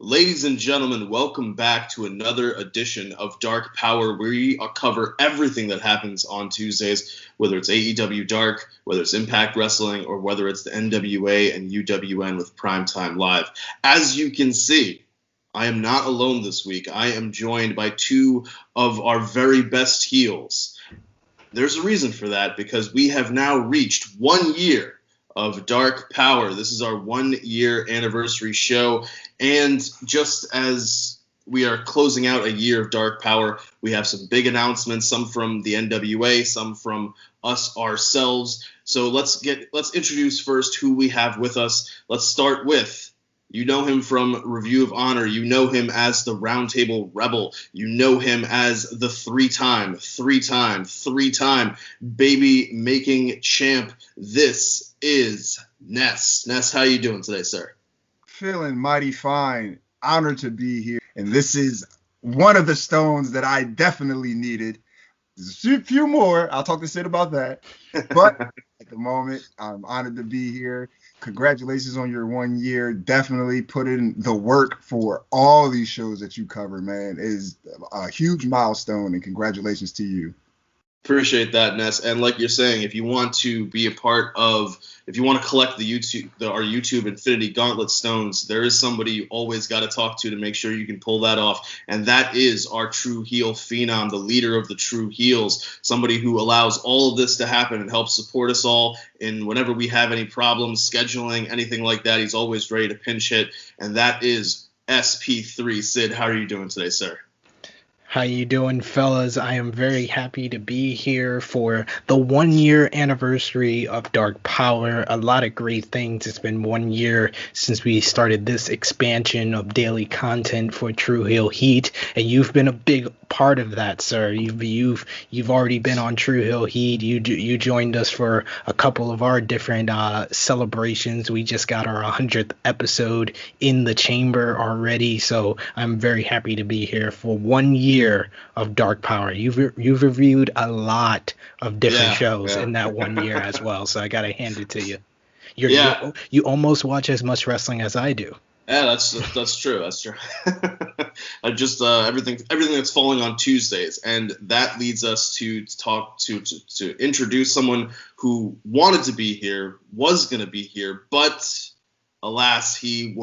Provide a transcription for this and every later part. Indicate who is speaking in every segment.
Speaker 1: Ladies and gentlemen, welcome back to another edition of Dark Powerrr, where we cover everything that happens on Tuesdays, whether it's AEW Dark, whether it's Impact Wrestling, or whether it's the NWA and UWN with Primetime Live. As you can see, I am not alone this week. I am joined by two of our very best heels. There's a reason for that, because we have now reached 1 year of Dark Powerrr. This is our 1 year anniversary show. And just as we are closing out a year of Dark Powerrr, we have some big announcements, some from the NWA, some from us ourselves. So let's introduce first who we have with us. Let's start with, you know him from Review of Honor. You know him as the Roundtable Rebel. You know him as the three-time baby-making champ. This is Ness. Ness, how you doing today, sir?
Speaker 2: Feeling mighty fine. Honored to be here. And this is one of the stones that I definitely needed. There's a few more. I'll talk to Sid about that. But at the moment, I'm honored to be here. Congratulations on your 1 year. Definitely put in the work for all these shows that you cover, man. It is a huge milestone, and congratulations to you.
Speaker 1: Appreciate that, Ness. And like you're saying, if you want to be a part of, if you want to collect our YouTube Infinity Gauntlet stones, there is somebody you always got to talk to make sure you can pull that off. And that is our true heel phenom, the leader of the true heels, somebody who allows all of this to happen and helps support us all in whenever we have any problems, scheduling, anything like that. He's always ready to pinch hit. And that is SP3. Sid, how are you doing today, sir?
Speaker 3: How you doing, fellas? I am very happy to be here for the 1 year anniversary of Dark Powerrr. A lot of great things. It's been 1 year since we started this expansion of daily content for True Heel Heat, and you've been a big part of that, sir. You've already been on True Heel Heat. You joined us for a couple of our different celebrations. We just got our 100th episode in the chamber already, so I'm very happy to be here for 1 year of Dark Powerrr. You've reviewed a lot of different shows in that 1 year as well, so I gotta hand it to you. You almost watch as much wrestling as I do.
Speaker 1: Yeah, that's true. That's true. I just everything that's falling on Tuesdays, and that leads us to talk to introduce someone who wanted to be here, was going to be here, but alas, he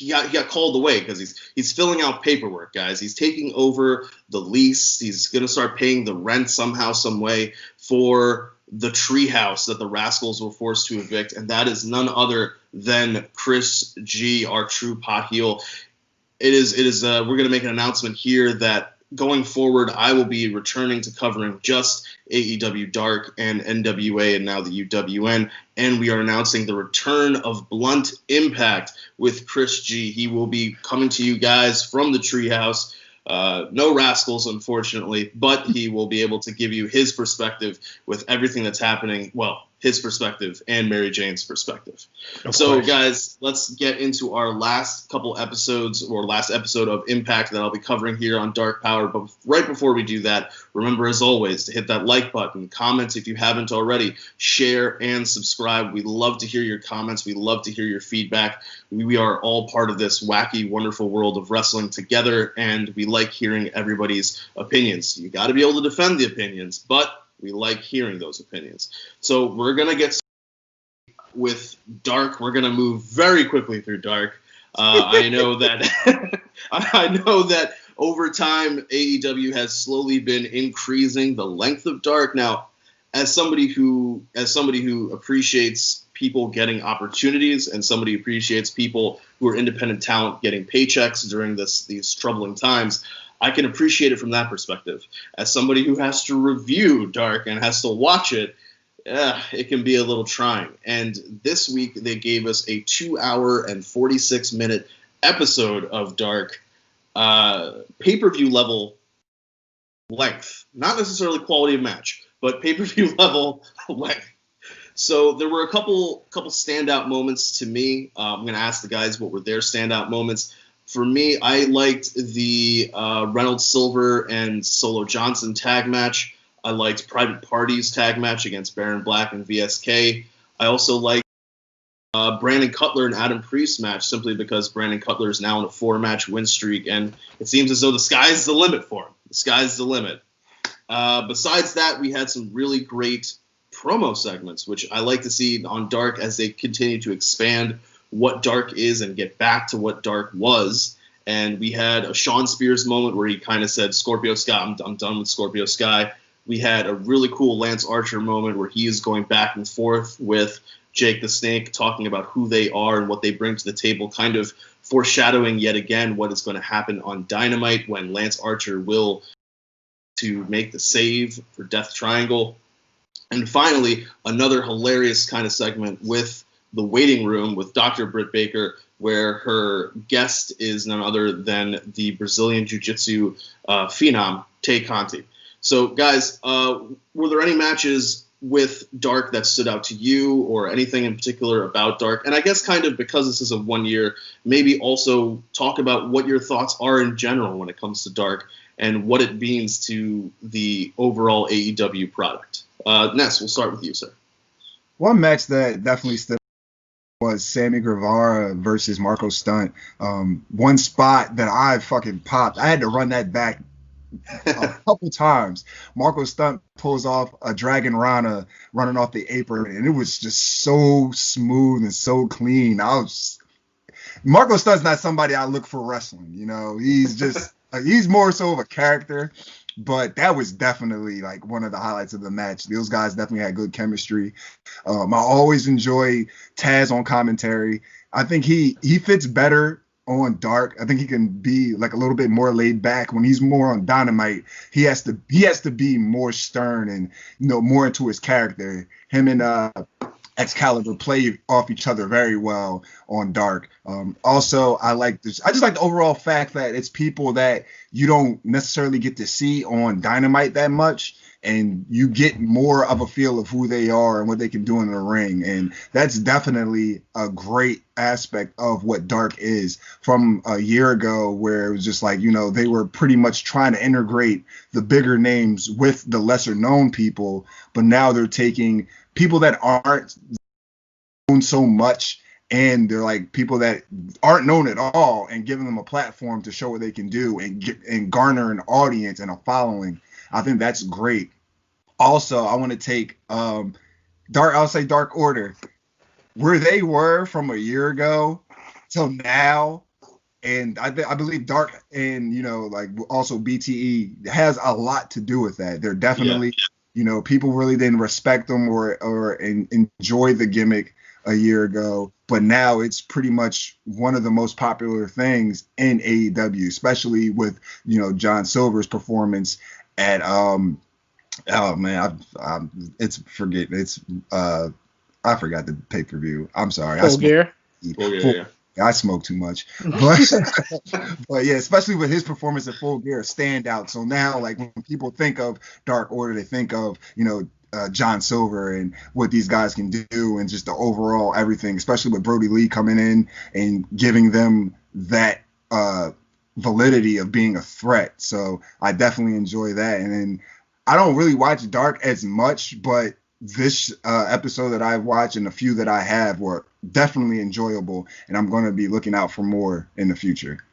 Speaker 1: got called away because he's filling out paperwork, guys. He's taking over the lease. He's going to start paying the rent somehow, some way for the treehouse that the Rascals were forced to evict, and that is none other than Chris G, our true pot heel. It is. We're going to make an announcement here that going forward, I will be returning to covering just AEW Dark and NWA and now the UWN, and we are announcing the return of Blunt Impact with Chris G. He will be coming to you guys from the treehouse. No Rascals, unfortunately, but he will be able to give you his perspective with everything that's happening. Well, his perspective and Mary Jane's perspective. So, guys, let's get into our last couple episodes, or last episode of Impact that I'll be covering here on Dark Powerrr. But right before we do that, remember, as always, to hit that like button, comment if you haven't already, share and subscribe. We love to hear your comments. We love to hear your feedback. We are all part of this wacky, wonderful world of wrestling together, and we like hearing everybody's opinions. You got to be able to defend the opinions, but we like hearing those opinions. So we're going to get started with Dark. We're going to move very quickly through Dark. I know that over time, AEW has slowly been increasing the length of Dark. Now, as somebody who appreciates people getting opportunities, and somebody who appreciates people who are independent talent getting paychecks during these troubling times, I can appreciate it from that perspective. As somebody who has to review Dark and has to watch it, it can be a little trying. And this week they gave us a 2 hour and 46-minute episode of Dark, pay-per-view level length. Not necessarily quality of match, but pay-per-view level length. So there were a couple standout moments to me. I'm going to ask the guys what were their standout moments. For me, I liked the Reynolds Silver and Solo Johnson tag match. I liked Private Party's tag match against Baron Black and VSK. I also liked Brandon Cutler and Adam Priest match, simply because Brandon Cutler is now on a 4-match win streak, and it seems as though the sky's the limit for him. The sky's the limit. Besides that, we had some really great promo segments, which I like to see on Dark as they continue to expand what Dark is and get back to what Dark was. And we had a Shawn Spears moment where he kind of said, Scorpio Sky, I'm done with Scorpio Sky. We had a really cool Lance Archer moment where he is going back and forth with Jake the Snake, talking about who they are and what they bring to the table, kind of foreshadowing yet again what is going to happen on Dynamite when Lance Archer will to make the save for Death Triangle. And finally, another hilarious kind of segment with the waiting room with Dr. Britt Baker, where her guest is none other than the Brazilian Jiu-Jitsu phenom, Tay Conti. So, guys, were there any matches with Dark that stood out to you, or anything in particular about Dark? And I guess kind of because this is a 1 year, maybe also talk about what your thoughts are in general when it comes to Dark and what it means to the overall AEW product. Ness, we'll start with you, sir.
Speaker 2: One match that definitely stood out was Sammy Gravara versus Marco Stunt. One spot that I fucking popped. I had to run that back a couple times. Marco Stunt pulls off a Dragon Rana running off the apron, and it was just so smooth and so clean. Marco Stunt's not somebody I look for wrestling. You know, he's just he's more so of a character. But that was definitely like one of the highlights of the match. Those guys definitely had good chemistry. I always enjoy Taz on commentary. I think he fits better on Dark. I think he can be like a little bit more laid back. When he's more on Dynamite, he has to be more stern and, you know, more into his character. Him and Excalibur play off each other very well on Dark. Also, I just like the overall fact that it's people that you don't necessarily get to see on Dynamite that much, and you get more of a feel of who they are and what they can do in the ring. And that's definitely a great aspect of what Dark is from a year ago, where it was just like, you know, they were pretty much trying to integrate the bigger names with the lesser known people, but now they're taking people that aren't known so much, and they're like people that aren't known at all, and giving them a platform to show what they can do and garner an audience and a following. I think that's great. Also, I want to take Dark Order, where they were from a year ago till now. And I believe Dark and, you know, like also BTE has a lot to do with that. They're definitely, you know, people really didn't respect them or enjoy the gimmick a year ago, but now it's pretty much one of the most popular things in AEW, especially with, you know, John Silver's performance at I forgot the pay-per-view. I'm sorry.
Speaker 3: Full Gear.
Speaker 2: I smoke too much, but yeah, especially with his performance at Full Gear, standout. So now, like, when people think of Dark Order, they think of, you know, John Silver and what these guys can do, and just the overall everything, especially with Brody Lee coming in and giving them that validity of being a threat. So I definitely enjoy that. And then I don't really watch Dark as much, but this episode that I've watched and a few that I have were definitely enjoyable, and I'm going to be looking out for more in the future.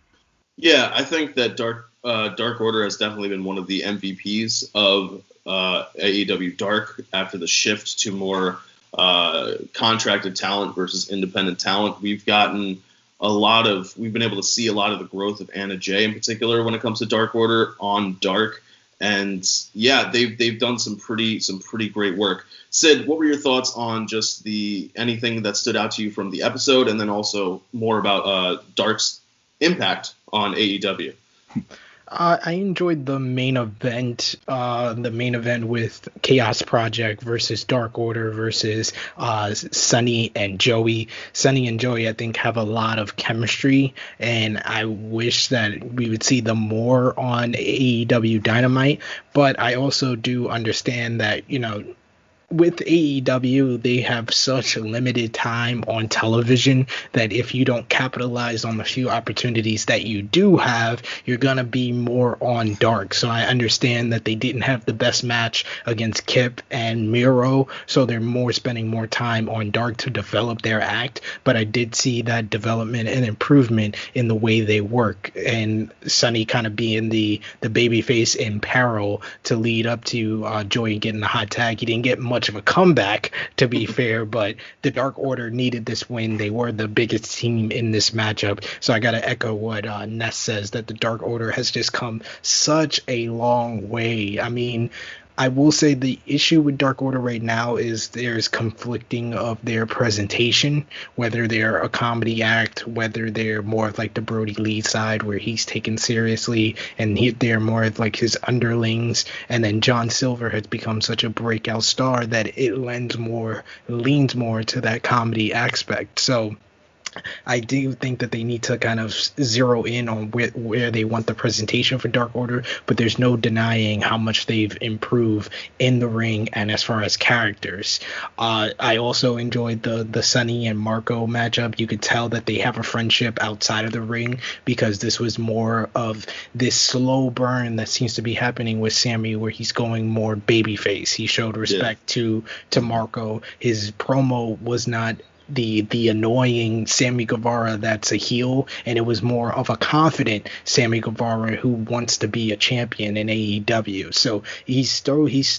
Speaker 1: Yeah, I think that Dark Order has definitely been one of the MVPs of AEW Dark after the shift to more contracted talent versus independent talent. We've been able to see a lot of the growth of Anna Jay in particular when it comes to Dark Order on Dark. And yeah, they've done some pretty great work. Sid, what were your thoughts on just anything that stood out to you from the episode, and then also more about Dark's impact on AEW?
Speaker 3: I enjoyed the main event with Chaos Project versus Dark Order versus Sunny and Joey. Sunny and Joey, I think, have a lot of chemistry, and I wish that we would see them more on AEW Dynamite. But I also do understand that, you know, with AEW, they have such limited time on television that if you don't capitalize on the few opportunities that you do have, you're going to be more on Dark. So I understand that they didn't have the best match against Kip and Miro, so they're spending more time on Dark to develop their act. But I did see that development and improvement in the way they work, and Sonny kind of being the babyface in peril to lead up to Joey getting the hot tag. He didn't get much of a comeback, to be fair, but the Dark Order needed this win. They were the biggest team in this matchup. So I got to echo what Ness says, that the Dark Order has just come such a long way. I mean, I will say the issue with Dark Order right now is there's conflicting of their presentation, whether they're a comedy act, whether they're more of like the Brody Lee side where he's taken seriously and they're more of like his underlings. And then John Silver has become such a breakout star that it leans more to that comedy aspect. So I do think that they need to kind of zero in on where they want the presentation for Dark Order, but there's no denying how much they've improved in the ring and as far as characters. I also enjoyed the Sonny and Marco matchup. You could tell that they have a friendship outside of the ring, because this was more of this slow burn that seems to be happening with Sammy, where he's going more babyface. He showed respect to Marco. His promo was not the annoying Sammy Guevara that's a heel, and it was more of a confident Sammy Guevara who wants to be a champion in AEW. So he's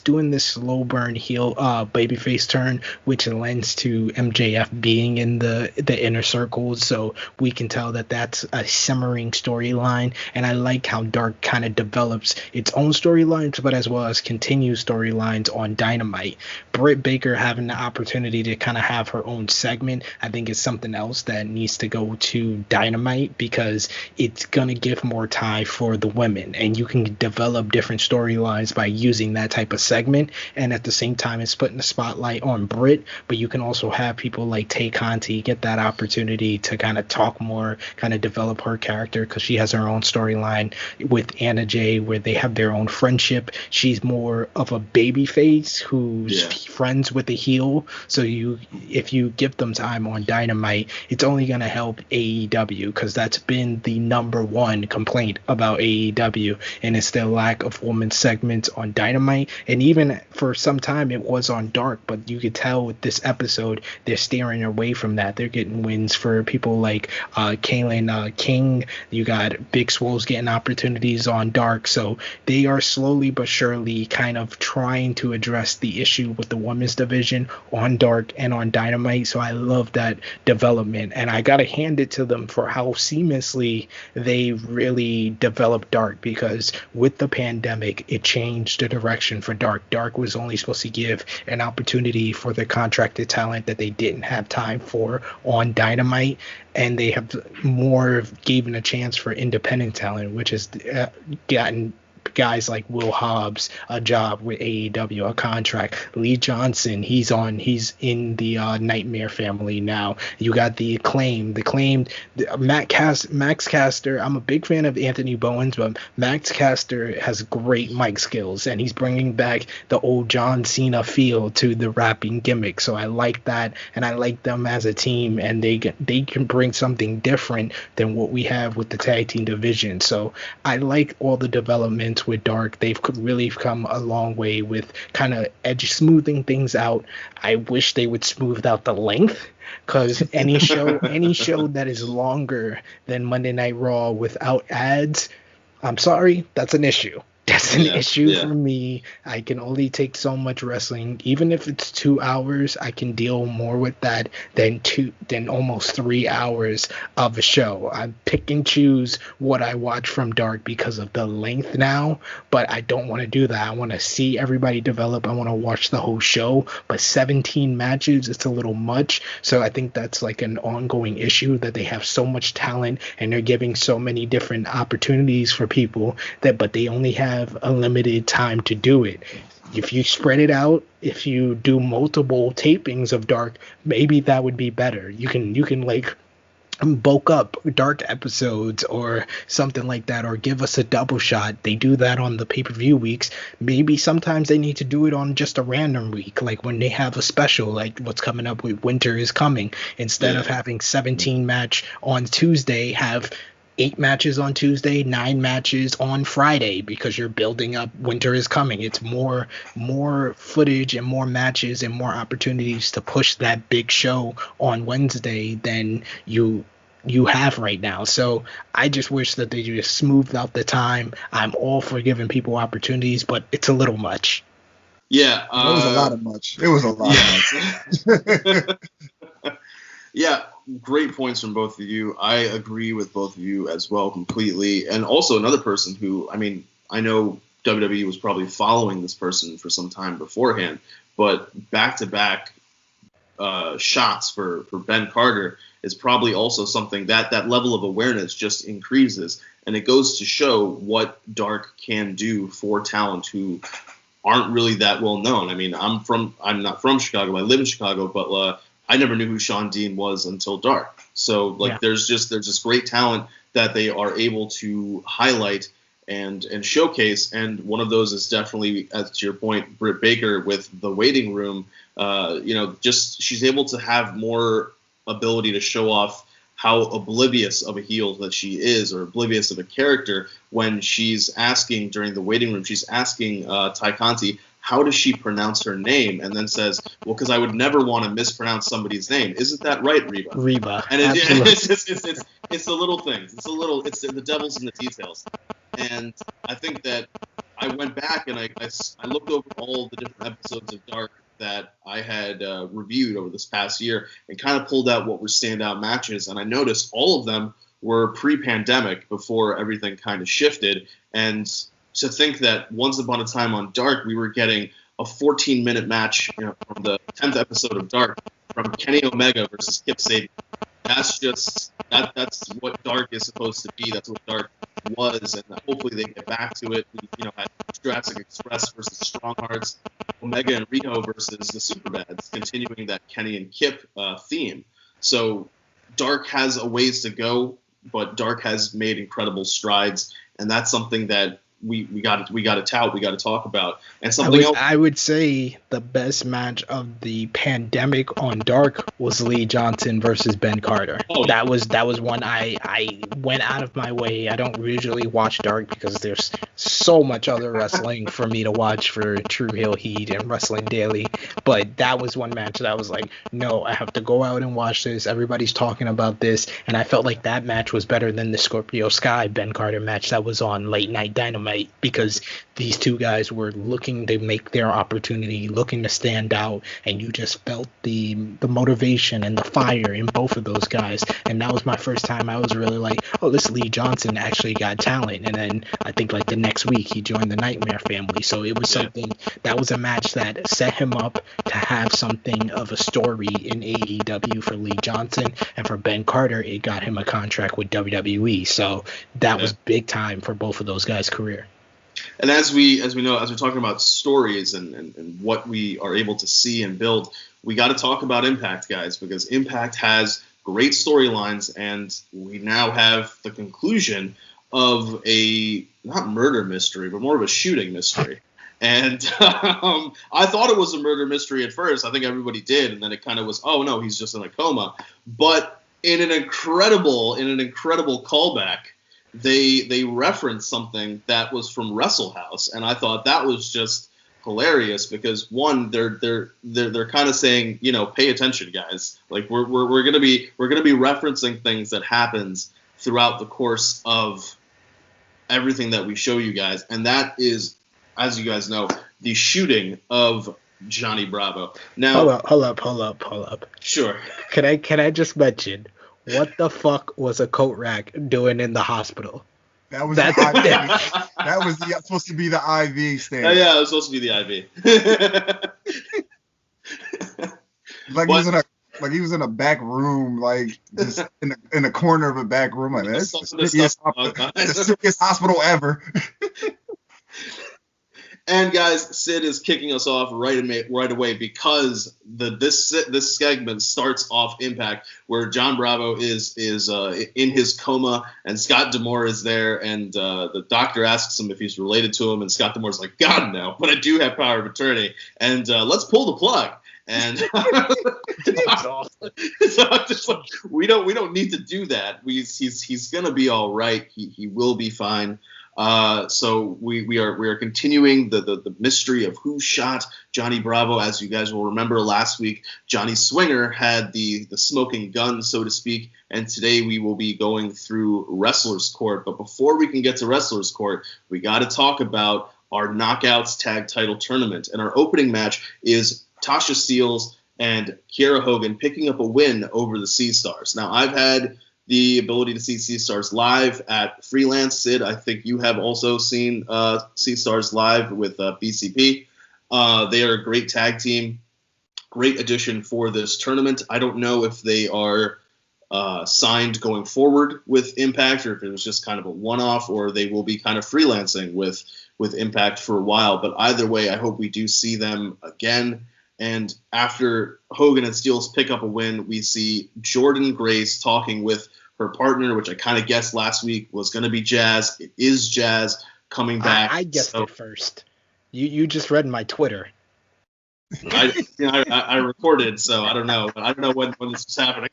Speaker 3: doing this slow burn heel babyface turn, which lends to MJF being in the inner circles. So we can tell that that's a simmering storyline, and I like how Dark kind of develops its own storylines, but as well as continues storylines on Dynamite. Britt Baker having the opportunity to kind of have her own segment, I think is something else that needs to go to Dynamite, because it's going to give more time for the women, and you can develop different storylines by using that type of segment. And at the same time, it's putting the spotlight on Britt, but you can also have people like Tay Conti get that opportunity to kind of talk more, kind of develop her character, because she has her own storyline with Anna Jay where they have their own friendship. She's more of a baby face who's friends with the heel. So if you give them time on Dynamite, it's only going to help AEW, because that's been the number one complaint about AEW, and it's their lack of women's segments on Dynamite. And even for some time it was on Dark, but you could tell with this episode they're steering away from that. They're getting wins for people like Kaylin King. You got Big Swole's getting opportunities on Dark. So they are slowly but surely kind of trying to address the issue with the women's division on Dark and on Dynamite. So I love that development, and I gotta hand it to them for how seamlessly they really developed Dark, because with the pandemic it changed the direction for Dark. Dark was only supposed to give an opportunity for the contracted talent that they didn't have time for on Dynamite, and they have more given a chance for independent talent, which has gotten guys like Will Hobbs a job with AEW, a contract. Lee Johnson, he's in the Nightmare family now. You got the acclaimed Max Caster. I'm a big fan of Anthony Bowens, but Max Caster has great mic skills, and he's bringing back the old John Cena feel to the rapping gimmick. So I like that, and I like them as a team, and they can bring something different than what we have with the tag team division. So I like all the developments with Dark. They've really come a long way with kind of smoothing things out. I wish they would smooth out the length, because any show that is longer than Monday Night Raw without ads, I'm sorry, that's an issue. That's an issue for me. I can only take so much wrestling. Even if it's 2 hours, I can deal more with that than almost 3 hours of a show. I pick and choose what I watch from Dark because of the length now, but I don't want to do that. I want to see everybody develop. I want to watch the whole show, but 17 matches, it's a little much. So I think that's like an ongoing issue, that they have so much talent and they're giving so many different opportunities for people but they only have a limited time to do it. If you spread it out, if you do multiple tapings of Dark, maybe that would be better. You can like bulk up dark episodes or something like that, or give us a double shot. They do that on the pay-per-view weeks. Maybe sometimes they need to do it on just a random week, like when they have a special, like what's coming up with Winter is Coming. Instead of having 17 match on Tuesday, have 8 matches on Tuesday, 9 matches on Friday, because you're building up Winter is Coming. It's more footage and more matches and more opportunities to push that big show on Wednesday than you have right now. So I just wish that they just smoothed out the time. I'm all for giving people opportunities, but it's a little much.
Speaker 1: Yeah,
Speaker 2: it was a lot of much. It was a lot of much.
Speaker 1: Yeah, great points from both of you. I agree with both of you as well completely. And also another person who, I mean, I know WWE was probably following this person for some time beforehand, but back-to-back shots for Ben Carter is probably also something that level of awareness just increases. And it goes to show what Dark can do for talent who aren't really that well known. I mean, I'm not from Chicago. I live in Chicago, but I never knew who Sean Dean was until Dark. So there's just great talent that they are able to highlight and showcase. And one of those is definitely, as to your point, Britt Baker with the waiting room. Just she's able to have more ability to show off how oblivious of a heel that she is, or oblivious of a character, when she's asking during the waiting room, she's asking Ty Conti, how does she pronounce her name? And then says, well, because I would never want to mispronounce somebody's name. Isn't that right, Reba?
Speaker 3: Reba.
Speaker 1: And it's the little things. It's the devil's in the details. And I think that I went back and I looked over all the different episodes of Dark that I had reviewed over this past year and kind of pulled out what were standout matches. And I noticed all of them were pre-pandemic, before everything kind of shifted. And to think that once upon a time on Dark, we were getting a 14-minute match, from the 10th episode of Dark, from Kenny Omega versus Kip Sabian. That's what Dark is supposed to be. That's what Dark was, and hopefully they get back to it. We, had Jurassic Express versus Strong Hearts, Omega and Riho versus the Superbads, continuing that Kenny and Kip theme. So Dark has a ways to go, but Dark has made incredible strides, and that's something that we got to tout, we got to talk about. And something else,
Speaker 3: I would say the best match of the pandemic on Dark was Lee Johnson versus Ben Carter. Oh, that was one I went out of my way. I don't usually watch Dark because there's so much other wrestling for me to watch for True Heel Heat and Wrestling Daily, but that was one match that I was like, no, I have to go out and watch this. Everybody's talking about this, and I felt like that match was better than the Scorpio Sky Ben Carter match that was on Late Night Dynamite, because these two guys were looking to make their opportunity, looking to stand out, and you just felt the motivation and the fire in both of those guys. And that was my first time I was really like, oh, this Lee Johnson actually got talent. And then I think like the next week he joined the Nightmare family. So it was something that was a match that set him up to have something of a story in AEW for Lee Johnson, and for Ben Carter it got him a contract with WWE. So that was big time for both of those guys' career.
Speaker 1: And as we know, as we're talking about stories and what we are able to see and build, we got to talk about Impact, guys, because Impact has great storylines, and we now have the conclusion of a, not murder mystery, but more of a shooting mystery. And I thought it was a murder mystery at first. I think everybody did, and then it kind of was, oh no, he's just in a coma. But in an incredible callback, they referenced something that was from Wrestle House, and I thought that was just hilarious, because one, they're kind of saying, pay attention, guys. Like we're gonna be referencing things that happens throughout the course of everything that we show you guys, and that is, as you guys know, the shooting of Johnny Bravo. Now,
Speaker 3: hold up.
Speaker 1: Sure.
Speaker 3: Can I just mention, what the fuck was a coat rack doing in the hospital?
Speaker 2: That was that was supposed to be the IV stand.
Speaker 1: Yeah, it was supposed to be the
Speaker 2: IV. He was in a back room, like just in a corner of a back room. Like, that's the sickest hospital ever.
Speaker 1: And guys, Sid is kicking us off right away because this segment starts off Impact, where John Bravo is in his coma, and Scott D'Amore is there, and the doctor asks him if he's related to him, and Scott D'Amore's like, God no, but I do have power of attorney, and let's pull the plug. And so just like, we don't need to do that. He's gonna be all right. He will be fine. So we are continuing the mystery of who shot Johnny Bravo. As you guys will remember, last week Johnny Swinger had the smoking gun, so to speak, and today we will be going through Wrestler's Court. But before we can get to Wrestler's Court, we got to talk about our Knockouts Tag Title Tournament, and our opening match is Tasha Steelz and Kiera Hogan picking up a win over the Sea Stars. Now, I've had the ability to see Sea Stars live at Freelance. Sid, I think you have also seen Sea Stars live with BCP. They are a great tag team, great addition for this tournament. I don't know if they are signed going forward with Impact, or if it was just kind of a one-off, or they will be kind of freelancing with Impact for a while. But either way, I hope we do see them again. And after Hogan and Steelz pick up a win, we see Jordynne Grace talking with her partner, which I kind of guessed last week was going to be Jazz. It is Jazz coming back.
Speaker 3: I guessed it first. You just read my Twitter.
Speaker 1: I recorded, so I don't know. I don't know when this is happening.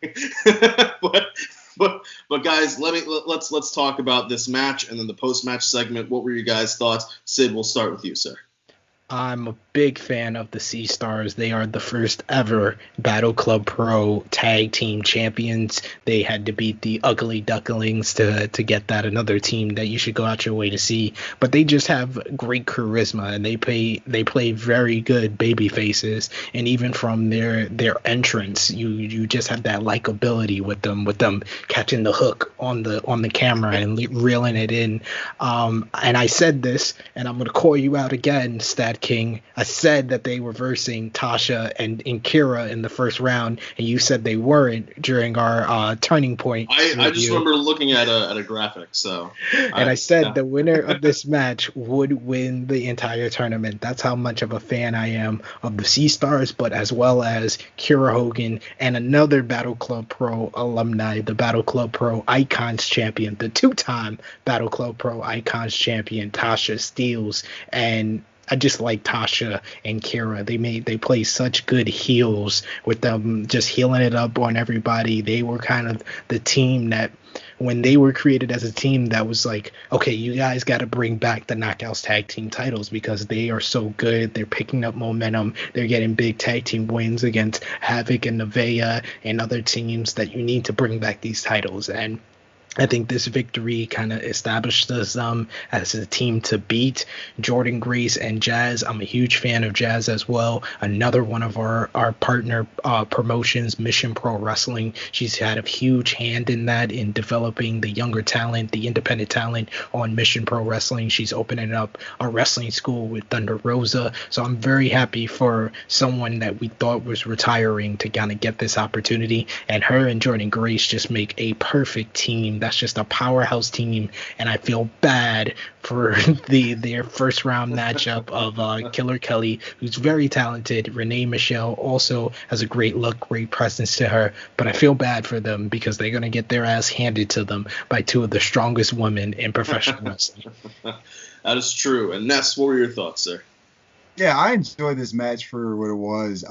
Speaker 1: But guys, let's talk about this match and then the post-match segment. What were your guys' thoughts? Sid, we'll start with you, sir.
Speaker 3: I'm a big fan of the Sea Stars. They are the first ever Battle Club Pro tag team champions. They had to beat the Ugly Ducklings to get that. Another team that you should go out your way to see. But they just have great charisma, and they play very good baby faces. And even from their entrance, you just have that likability with them catching the hook on the camera and reeling it in. And I said this, and I'm gonna call you out again, Stat King. I said that they were versing Tasha and Kira in the first round, and you said they weren't during our turning point.
Speaker 1: I just remember looking at a graphic, so.
Speaker 3: And I said the winner of this match would win the entire tournament. That's how much of a fan I am of the Sea Stars, but as well as Kira Hogan and another Battle Club Pro alumni, the Battle Club Pro Icons champion, the two-time Battle Club Pro Icons champion, Tasha Steelz. And I just like Tasha and Kira. They play such good heels with them just healing it up on everybody. They were kind of the team that, when they were created as a team, that was like, okay, you guys got to bring back the Knockouts tag team titles because they are so good. They're picking up momentum. They're getting big tag team wins against Havoc and Nevaeh and other teams that you need to bring back these titles. And I think this victory kind of established us as a team to beat. Jordynne Grace and Jazz. I'm a huge fan of Jazz as well. Another one of our partner promotions, Mission Pro Wrestling. She's had a huge hand in that, in developing the younger talent, the independent talent on Mission Pro Wrestling. She's opening up a wrestling school with Thunder Rosa. So I'm very happy for someone that we thought was retiring to kind of get this opportunity. And her and Jordynne Grace just make a perfect team. That's just a powerhouse team, and I feel bad for their first round matchup of Killer Kelly, who's very talented. Renee Michelle also has a great look, great presence to her, but I feel bad for them because they're going to get their ass handed to them by two of the strongest women in professional wrestling.
Speaker 1: That is true. And Ness, what were your thoughts, sir?
Speaker 2: Yeah, I enjoyed this match for what it was.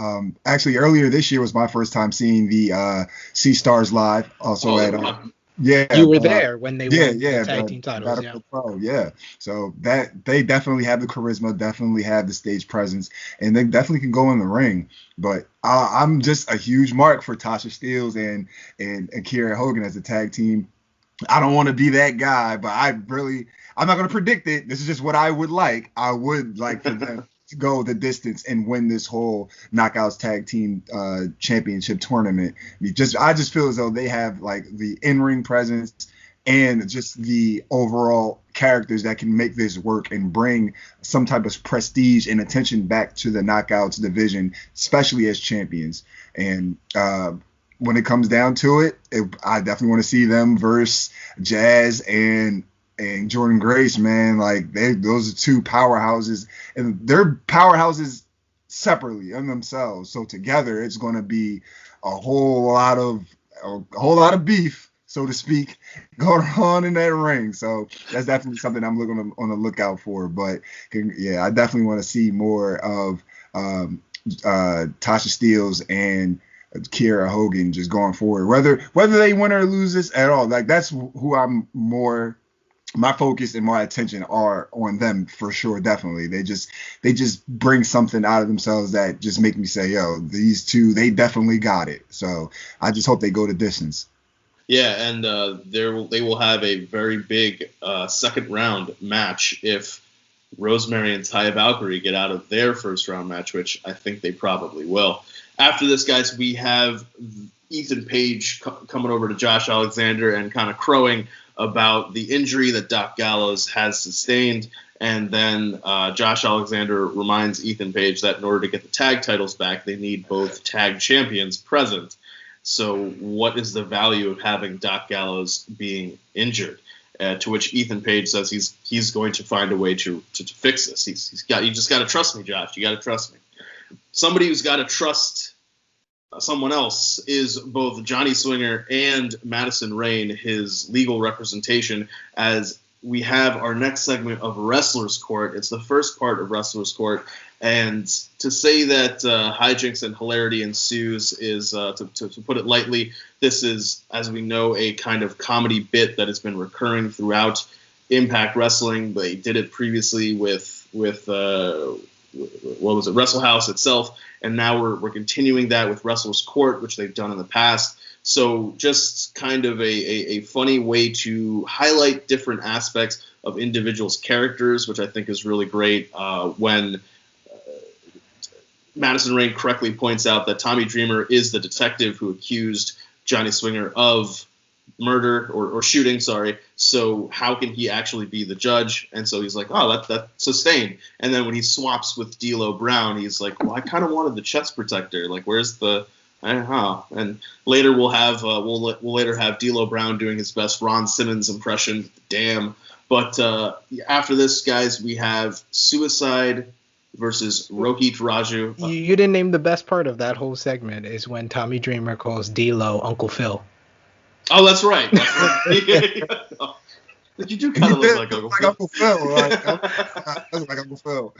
Speaker 2: Actually, earlier this year was my first time seeing the Sea Stars live. Also
Speaker 3: you were there when they won the tag team titles.
Speaker 2: So that they definitely have the charisma, definitely have the stage presence, and they definitely can go in the ring. But I'm just a huge mark for Tasha Steelz and Kiera Hogan as a tag team. I don't want to be that guy, but I'm not going to predict it. This is just what I would like. I would like for them to go the distance and win this whole Knockouts Tag Team Championship tournament. I just feel as though they have like the in-ring presence and just the overall characters that can make this work and bring some type of prestige and attention back to the Knockouts division, especially as champions. And when it comes down to it, I definitely want to see them versus Jazz and and Jordan Grace, man, like those are two powerhouses, and they're powerhouses separately in themselves. So together, it's going to be a whole lot of beef, so to speak, going on in that ring. So that's definitely something I'm looking on the lookout for. But yeah, I definitely want to see more of Tasha Steelz and Kiera Hogan just going forward, whether they win or lose this at all. Like that's who I'm more. My focus and my attention are on them for sure. Definitely, they just bring something out of themselves that just make me say, "Yo, these two, they definitely got it." So I just hope they go the distance.
Speaker 1: Yeah, and they will have a very big second round match if Rosemary and Taya Valkyrie get out of their first round match, which I think they probably will. After this, guys, we have Ethan Page coming over to Josh Alexander and kind of crowing about the injury that Doc Gallows has sustained. And then Josh Alexander reminds Ethan Page that in order to get the tag titles back, they need both tag champions present. So what is the value of having Doc Gallows being injured? To which Ethan Page says he's going to find a way to fix this. You just got to trust me, Josh. You got to trust me. Somebody who's got to trust someone else is both Johnny Swinger and Madison Rayne, his legal representation, as we have our next segment of Wrestler's Court. It's the first part of Wrestler's Court, and to say that hijinks and hilarity ensues is, to put it lightly, this is, as we know, a kind of comedy bit that has been recurring throughout Impact Wrestling. They did it previously with what was it, Wrestle House itself, and now we're continuing that with Wrestler's Court, which they've done in the past. So just kind of a funny way to highlight different aspects of individuals' characters, which I think is really great when Madison Rayne correctly points out that Tommy Dreamer is the detective who accused Johnny Swinger of murder or shooting, sorry. So how can he actually be the judge? And so he's like, oh, that's sustained. And then when he swaps with D'Lo Brown, he's like, well, I kind of wanted the chest protector. Like, where's the? And later we'll later have D'Lo Brown doing his best Ron Simmons impression. Damn. But after this, guys, we have Suicide versus Rokit Raju.
Speaker 3: You didn't name the best part of that whole segment is when Tommy Dreamer calls D'Lo Uncle Phil.
Speaker 1: Oh, that's right. You do kind of look like Uncle Phil.
Speaker 2: Like Uncle Phil.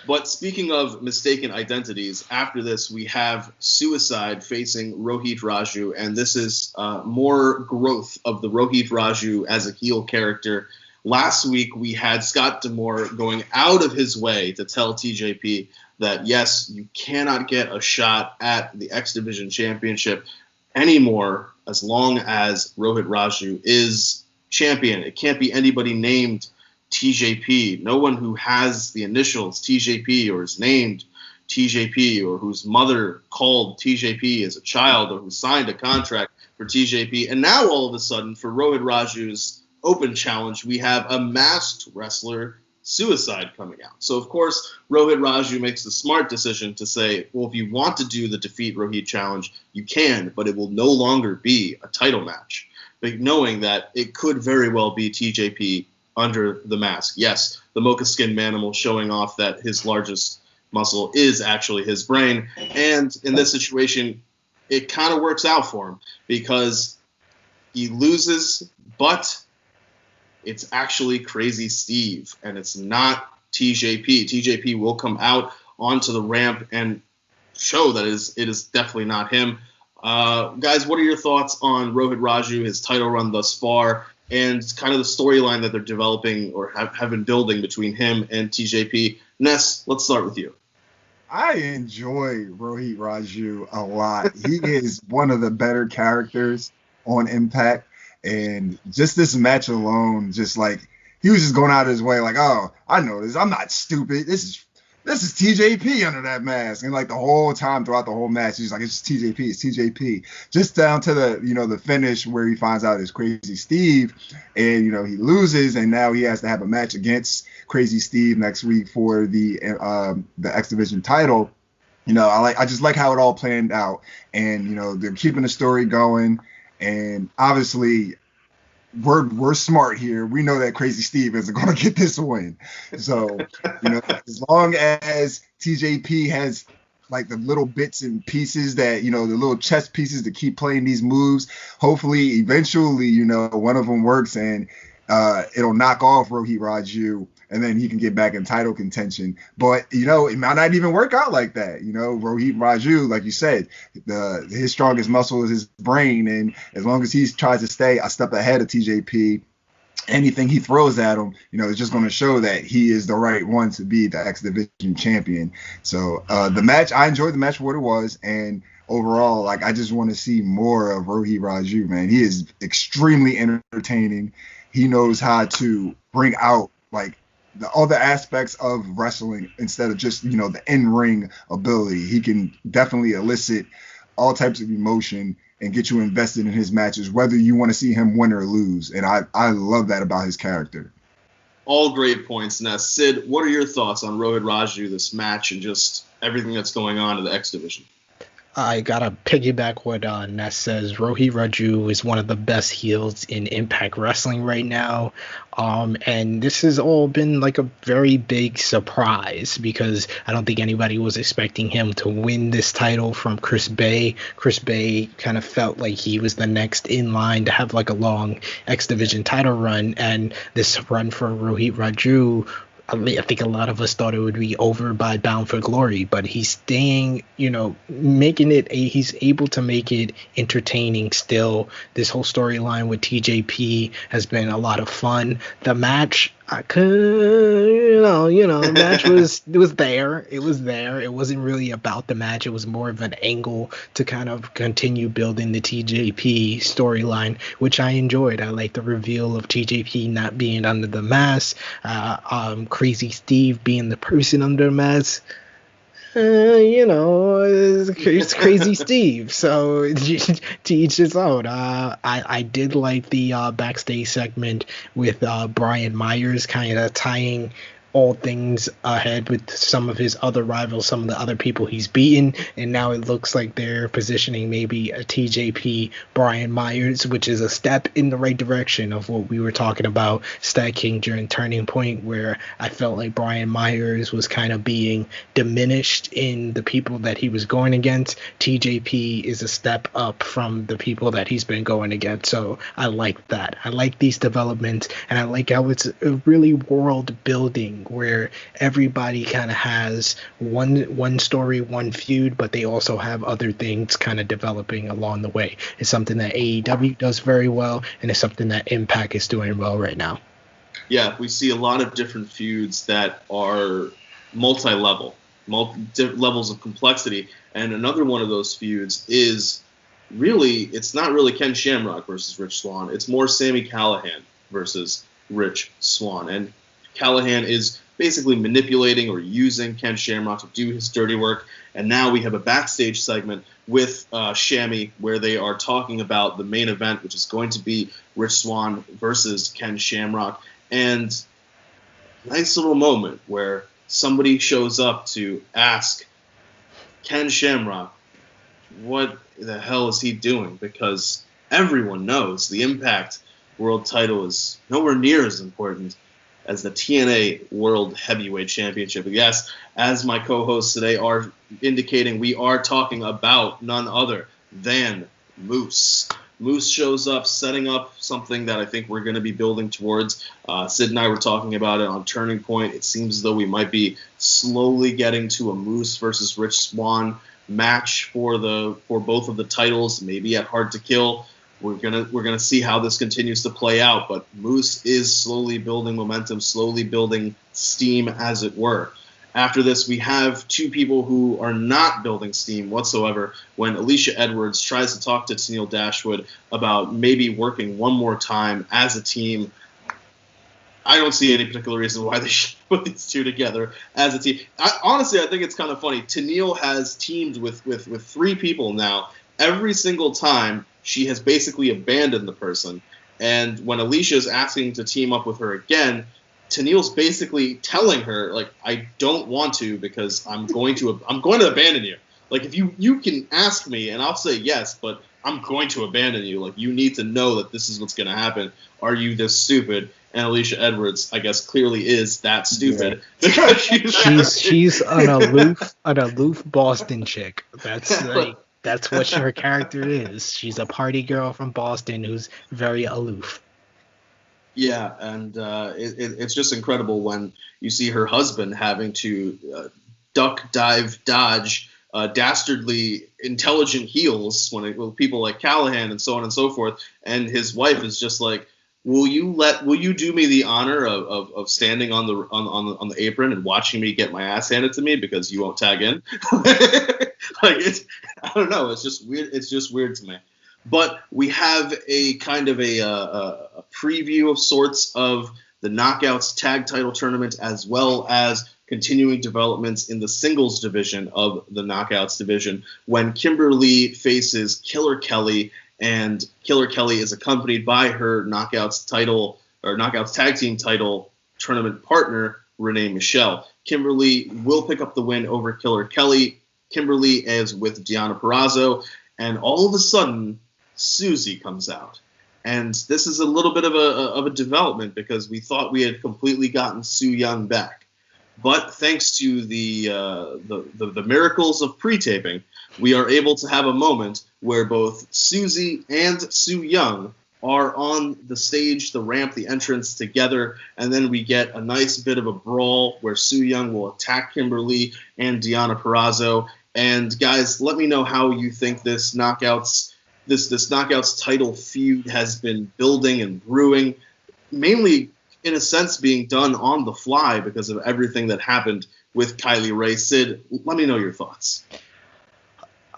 Speaker 1: But speaking of mistaken identities, after this we have Suicide facing Rohit Raju, and this is more growth of the Rohit Raju as a heel character. Last week we had Scott D'Amore going out of his way to tell TJP that, yes, you cannot get a shot at the X Division Championship anymore as long as Rohit Raju is champion. It can't be anybody named TJP. No one who has the initials TJP or is named TJP or whose mother called TJP as a child or who signed a contract for TJP. And now all of a sudden for Rohit Raju's open challenge, we have a masked wrestler, Suicide, coming out. So, of course, Rohit Raju makes the smart decision to say, well, if you want to do the Defeat Rohit challenge, you can, but it will no longer be a title match. But knowing that it could very well be TJP under the mask. Yes, the Mocha Skin Manimal showing off that his largest muscle is actually his brain. And in this situation, it kind of works out for him because he loses, but it's actually Crazy Steve, and it's not TJP. TJP will come out onto the ramp and show that it is definitely not him. Guys, what are your thoughts on Rohit Raju, his title run thus far, and kind of the storyline that they're developing or have been building between him and TJP? Ness, let's start with you.
Speaker 2: I enjoy Rohit Raju a lot. He is one of the better characters on Impact. And just this match alone, just like he was just going out of his way, like, oh, I know this. I'm not stupid. This is TJP under that mask. And like the whole time throughout the whole match, he's like, it's TJP, it's TJP. Just down to the finish where he finds out it's Crazy Steve, and he loses, and now he has to have a match against Crazy Steve next week for the X Division title. I just like how it all planned out, and they're keeping the story going. And obviously, we're smart here. We know that Crazy Steve isn't going to get this win. So, as long as TJP has like the little bits and pieces that, the little chess pieces to keep playing these moves, hopefully, eventually, one of them works and it'll knock off Rokit Raju, and then he can get back in title contention. But, it might not even work out like that. Rokit Raju, like you said, his strongest muscle is his brain. And as long as he tries to stay a step ahead of TJP, anything he throws at him, it's just going to show that he is the right one to be the X Division champion. So the match, I enjoyed the match for what it was. And overall, like, I just want to see more of Rokit Raju, man. He is extremely entertaining. He knows how to bring out like the other aspects of wrestling instead of just, the in-ring ability. He can definitely elicit all types of emotion and get you invested in his matches, whether you want to see him win or lose. And I love that about his character.
Speaker 1: All great points. Now, Sid, what are your thoughts on Rokit Raju, this match, and just everything that's going on in the X Division?
Speaker 3: I gotta piggyback what Ness says. Rokit Raju is one of the best heels in Impact Wrestling right now. And this has all been like a very big surprise because I don't think anybody was expecting him to win this title from Chris Bay. Chris Bay kind of felt like he was the next in line to have like a long X Division title run, and this run for Rokit Raju, I think a lot of us thought it would be over by Bound for Glory, but he's staying, making it, he's able to make it entertaining still. This whole storyline with TJP has been a lot of fun. The match, the match was there. It was there. It wasn't really about the match. It was more of an angle to kind of continue building the TJP storyline, which I enjoyed. I like the reveal of TJP not being under the mask, Crazy Steve being the person under the mask. It's Crazy Steve, so to each his own. I did like the backstage segment with Brian Myers kind of tying all things ahead with some of his other rivals, some of the other people he's beaten, and now it looks like they're positioning maybe a TJP Brian Myers, which is a step in the right direction of what we were talking about Stag King during Turning Point, where I felt like Brian Myers was kind of being diminished in the people that he was going against. TJP is a step up from the people that he's been going against, so I like that. I like these developments, and I like how it's really world building, where everybody kind of has one story, one feud, but they also have other things kind of developing along the way. It's something that AEW does very well, and it's something that Impact is doing well right now.
Speaker 1: Yeah, we see a lot of different feuds that are multi-level, levels of complexity, and another one of those feuds is really, it's not really Ken Shamrock versus Rich Swan, it's more Sammy Callahan versus Rich Swan, and Callahan is basically manipulating or using Ken Shamrock to do his dirty work. And now we have a backstage segment with Shammy where they are talking about the main event, which is going to be Rich Swan versus Ken Shamrock. And nice little moment where somebody shows up to ask Ken Shamrock, what the hell is he doing? Because everyone knows the Impact World title is nowhere near as important as the TNA World Heavyweight Championship. Yes, as my co-hosts today are indicating, we are talking about none other than Moose. Moose shows up, setting up something that I think we're going to be building towards. Sid and I were talking about it on Turning Point. It seems as though we might be slowly getting to a Moose versus Rich Swan match for both of the titles, maybe at Hard to Kill. We're gonna see how this continues to play out, but Moose is slowly building momentum, slowly building steam, as it were. After this, we have two people who are not building steam whatsoever when Alicia Edwards tries to talk to Tennille Dashwood about maybe working one more time as a team. I don't see any particular reason why they should put these two together as a team. Honestly, I think it's kind of funny. Tennille has teamed with three people now. Every single time, she has basically abandoned the person. And when Alicia is asking to team up with her again, Tennille's basically telling her, like, I don't want to because I'm going to abandon you. Like, if you can ask me, and I'll say yes, but I'm going to abandon you. Like, you need to know that this is what's going to happen. Are you this stupid? And Alicia Edwards, I guess, clearly is that stupid. Yeah. Because
Speaker 3: she's an aloof Boston chick. That's what her character is. She's a party girl from Boston who's very aloof.
Speaker 1: Yeah, and it's just incredible when you see her husband having to duck, dive, dodge dastardly intelligent heels with people like Callahan and so on and so forth, and his wife is just like, will you do me the honor of standing on the apron and watching me get my ass handed to me because you won't tag in? Like, I don't know, it's just weird. It's just weird to me. But we have a kind of a preview of sorts of the Knockouts Tag Title Tournament, as well as continuing developments in the singles division of the Knockouts division, when Kimberly faces Killer Kelly, and Killer Kelly is accompanied by her Knockouts Tag Team Title tournament partner, Renee Michelle. Kimberly will pick up the win over Killer Kelly. Kimberly is with Deonna Purrazzo, and all of a sudden, Susie comes out. And this is a little bit of a development, because we thought we had completely gotten Su Yung back. But thanks to the miracles of pre-taping, we are able to have a moment where both Susie and Su Yung are on the stage, the ramp, the entrance together, and then we get a nice bit of a brawl where Su Yung will attack Kimberly and Deonna Purrazzo. And guys, let me know how you think this Knockouts title feud has been building and brewing, mainly in a sense being done on the fly because of everything that happened with Kylie Ray. Sid, let me know your thoughts.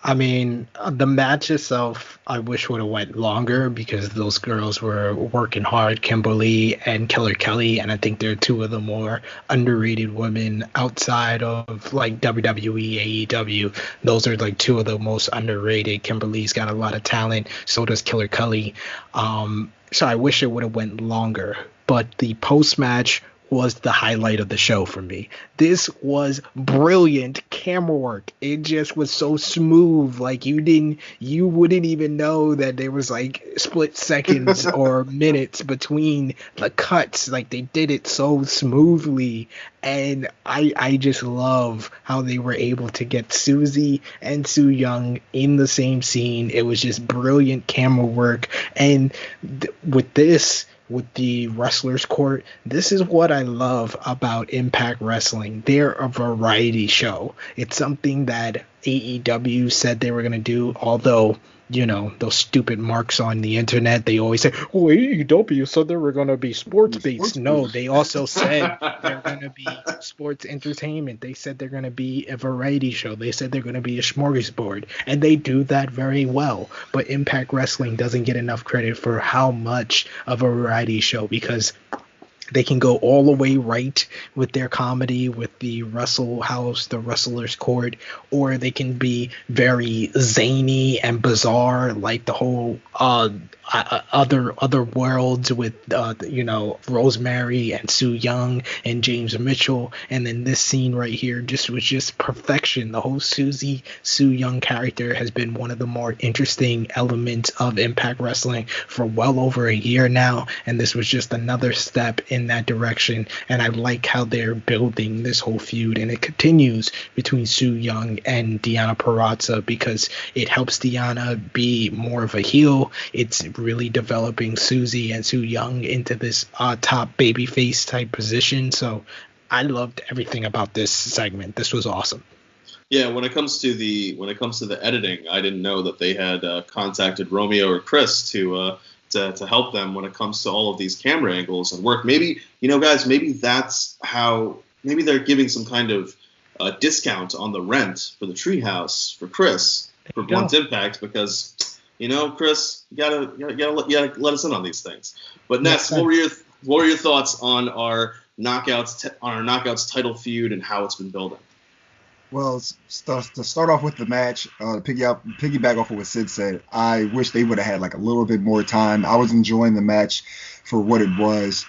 Speaker 3: I mean, the match itself, I wish would have went longer, because those girls were working hard, Kimberly and Killer Kelly, and I think they're two of the more underrated women outside of like WWE, AEW. Those are like two of the most underrated. Kimberly's got a lot of talent, so does Killer Kelly. So I wish it would have went longer, but the post-match was the highlight of the show for me. This was brilliant camera work. It just was so smooth. Like, you wouldn't even know that there was like split seconds or minutes between the cuts. Like, they did it so smoothly. And I just love how they were able to get Susie and Su Yung in the same scene. It was just brilliant camera work. And with the Wrestlers Court, this is what I love about Impact Wrestling. They're a variety show. It's something that AEW said they were going to do, although, you know, those stupid marks on the internet, they always say, oh, AEW said they were going to be sports-based. No, they also said they're going to be sports entertainment. They said they're going to be a variety show. They said they're going to be a smorgasbord, and they do that very well. But Impact Wrestling doesn't get enough credit for how much of a variety show, because they can go all the way right with their comedy, with the Wrestle House, the Wrestlers Court, or they can be very zany and bizarre, like the whole other worlds with Rosemary and Su Yung and James Mitchell. And then this scene right here was just perfection. The whole Susie Su Yung character has been one of the more interesting elements of Impact Wrestling for well over a year now, and this was just another step in that direction. And I like how they're building this whole feud, and it continues between Su Yung and Deonna Purrazzo, because it helps Deonna be more of a heel. It's really developing Susie and Su Yung into this top babyface type position. So I loved everything about this segment. This was awesome.
Speaker 1: Yeah, when it comes to the editing, I didn't know that they had contacted Romeo or Chris to help them when it comes to all of these camera angles and work. Maybe, guys, maybe that's how. Maybe they're giving some kind of discount on the rent for the treehouse for Chris for Blunt Impact, because. Chris, you gotta let us in on these things. But Ness, what were your thoughts on our knockouts title feud and how it's been building?
Speaker 2: Well, to start off with the match, piggyback off of what Sid said, I wish they would have had like a little bit more time. I was enjoying the match for what it was.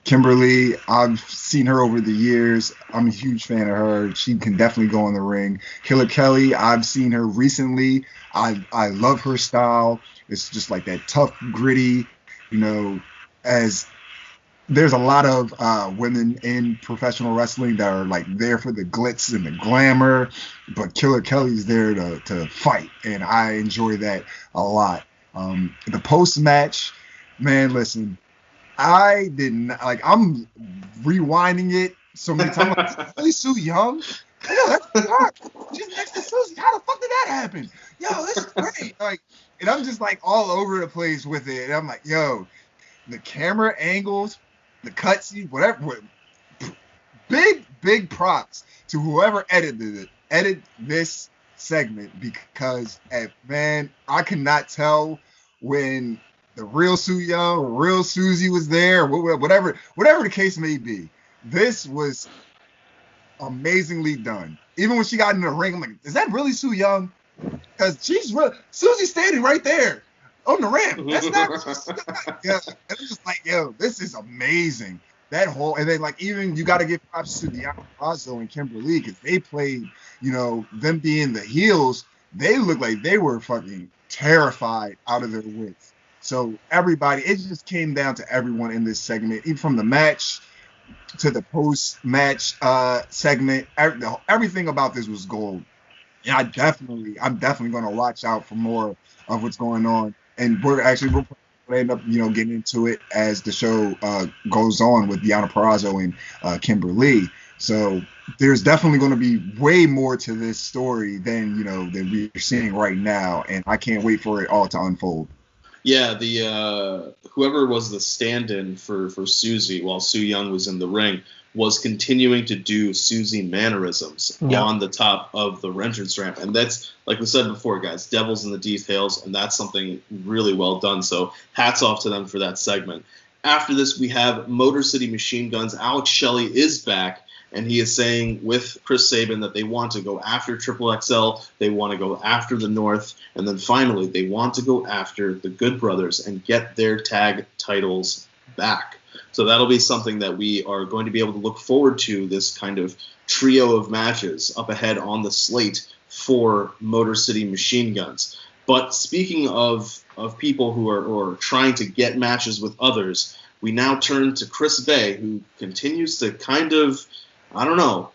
Speaker 2: Kimberly, I've seen her over the years. I'm a huge fan of her. She can definitely go in the ring. Killer Kelly, I've seen her recently. I love her style. It's just like that tough, gritty, you know, as there's a lot of women in professional wrestling that are like there for the glitz and the glamour, but Killer Kelly's there to fight, and I enjoy that a lot. The post match, man, listen, I didn't like. I'm rewinding it so many times. Like, really, Sue Young? Yo, that's hard. She's next to Susie. How the fuck did that happen? Yo, this is great. Like, and I'm just like all over the place with it. And I'm like, yo, the camera angles, the cutscene, whatever. Big props to whoever edited this segment, because man, I could not tell when the real Sue Young or real Susie was there, whatever the case may be. This was amazingly done. Even when she got in the ring, I'm like, is that really Sue Young? Because Susie's standing right there on the ramp. That's not. Yeah, and I'm just like, yo, this is amazing. That whole, and then like even you got to give props to Deanna Purrazzo and Kimberly, because they played, you know, them being the heels. They looked like they were fucking terrified out of their wits. So everybody, it just came down to everyone in this segment, even from the match to the post-match segment. Everything about this was gold. And I'm definitely going to watch out for more of what's going on. And we're going to end up, you know, getting into it as the show goes on with Deanna Purrazzo and Kimberly. So there's definitely going to be way more to this story than we're seeing right now. And I can't wait for it all to unfold.
Speaker 1: Yeah, the whoever was the stand-in for Susie while Sue Young was in the ring was continuing to do Susie mannerisms on the top of the entrance ramp. And that's, like we said before, guys, devil's in the details, and that's something really well done. So hats off to them for that segment. After this, we have Motor City Machine Guns. Alex Shelley is back, and he is saying with Chris Sabin that they want to go after Triple XL, they want to go after the North, and then finally they want to go after the Good Brothers and get their tag titles back. So that'll be something that we are going to be able to look forward to, this kind of trio of matches up ahead on the slate for Motor City Machine Guns. But speaking of people who are trying to get matches with others, we now turn to Chris Bay, who continues to kind of, I don't know,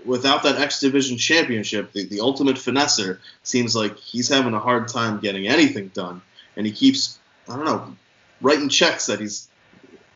Speaker 1: without that X Division championship, the ultimate finesser, seems like he's having a hard time getting anything done. And he keeps, I don't know, writing checks that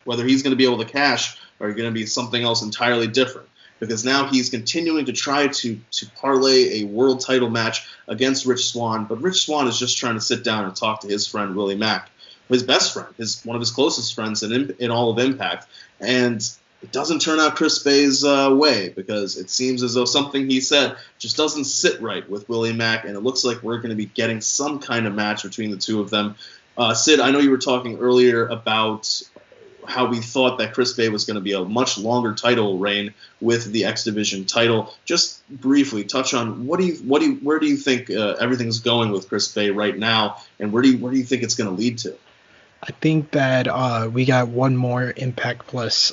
Speaker 1: whether he's going to be able to cash or going to be something else entirely different. Because now he's continuing to try to parlay a world title match against Rich Swan, but Rich Swan is just trying to sit down and talk to his friend Willie Mack, his best friend, one of his closest friends in all of Impact. And it doesn't turn out Chris Bay's way, because it seems as though something he said just doesn't sit right with Willie Mack, and it looks like we're going to be getting some kind of match between the two of them. Sid, I know you were talking earlier about how we thought that Chris Bay was going to be a much longer title reign with the X Division title. Just briefly touch on where do you think everything's going with Chris Bay right now, and where do you think it's going to lead to?
Speaker 3: I think that we got one more Impact Plus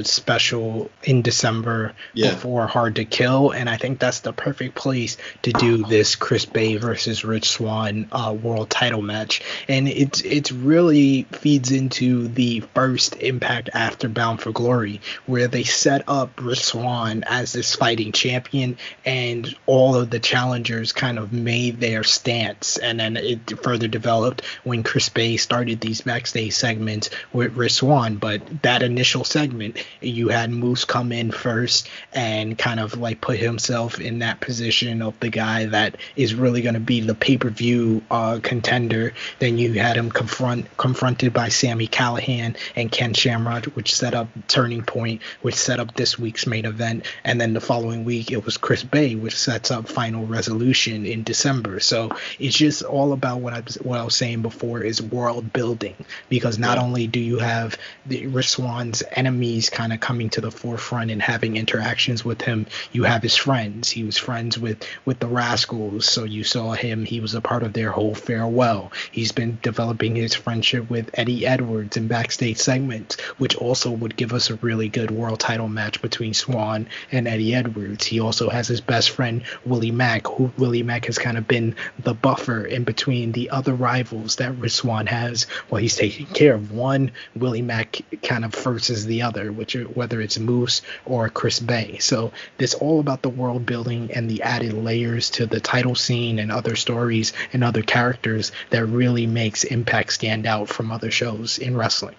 Speaker 3: special in December before Hard to Kill, and I think that's the perfect place to do this Chris Bay versus Rich Swan world title match. And it's really feeds into the first Impact after Bound for Glory, where they set up Rich Swan as this fighting champion, and all of the challengers kind of made their stance, and then it further developed when Chris Bay started these backstage segments with Rich Swan. But that initial segment, you had Moose come in first and kind of like put himself in that position of the guy that is really going to be the pay-per-view contender. Then you had him confronted by Sammy Callahan and Ken Shamrock, which set up Turning Point, which set up this week's main event. And then the following week it was Chris Bay, which sets up Final Resolution in December. So it's just all about what I was saying before, is world building. building, because not only do you have the Rich Swan's enemies kind of coming to the forefront and having interactions with him, you have his friends. He was friends with the Rascals, so you saw him. He was a part of their whole farewell. He's been developing his friendship with Eddie Edwards in backstage segments, which also would give us a really good world title match between Swan and Eddie Edwards. He also has his best friend Willie Mack, who Willie Mack has kind of been the buffer in between the other rivals that Rich Swan has while he's taking care of one. Willie Mack kind of versus the other, whether it's Moose or Chris Bay. So it's all about the world building and the added layers to the title scene and other stories and other characters that really makes Impact stand out from other shows in wrestling.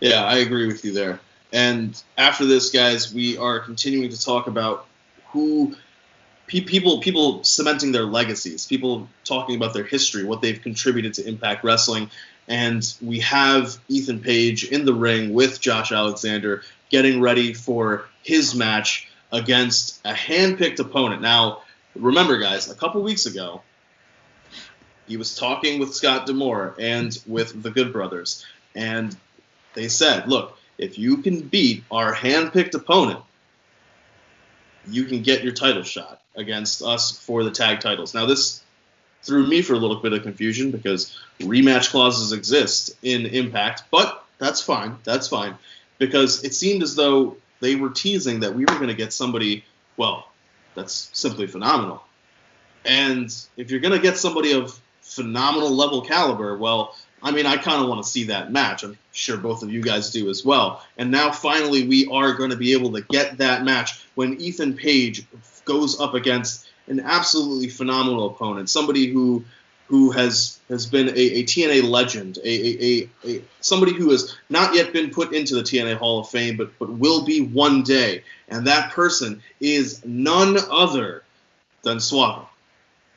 Speaker 1: Yeah, I agree with you there. And after this, guys, we are continuing to talk about who people cementing their legacies, people talking about their history, what they've contributed to Impact Wrestling. And we have Ethan Page in the ring with Josh Alexander getting ready for his match against a hand-picked opponent. Now, remember, guys, a couple weeks ago, he was talking with Scott D'Amore and with the Good Brothers, and they said, look, if you can beat our hand-picked opponent, you can get your title shot against us for the tag titles. Now, this threw me for a little bit of confusion because rematch clauses exist in Impact, but that's fine. That's fine. Because it seemed as though they were teasing that we were going to get somebody, well, that's simply phenomenal. And if you're going to get somebody of phenomenal level caliber, well, I mean, I kind of want to see that match. I'm sure both of you guys do as well. And now finally we are going to be able to get that match when Ethan Page goes up against an absolutely phenomenal opponent, somebody who has been a TNA legend, somebody who has not yet been put into the TNA Hall of Fame, but will be one day. And that person is none other than Swoggle.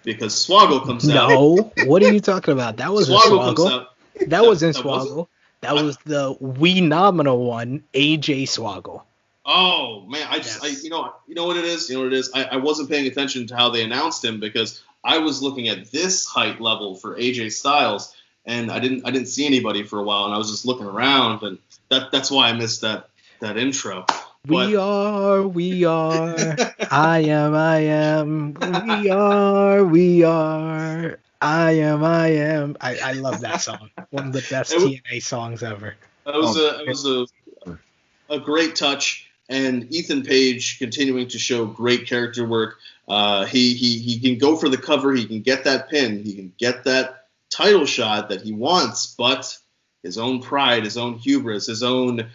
Speaker 1: Because Swoggle comes out.
Speaker 3: No, what are you talking about? That wasn't Swoggle. That wasn't Swoggle. That was the nominal one, AJ Swoggle.
Speaker 1: Oh man, you know what it is. You know what it is. I wasn't paying attention to how they announced him because I was looking at this height level for AJ Styles, and I didn't see anybody for a while, and I was just looking around, and that's why I missed that intro.
Speaker 3: We are, I am, we are, I am. I love that song. One of the best TNA songs ever.
Speaker 1: It was a great touch, and Ethan Page continuing to show great character work. He can go for the cover, he can get that pin, he can get that title shot that he wants, but his own pride, his own hubris, his own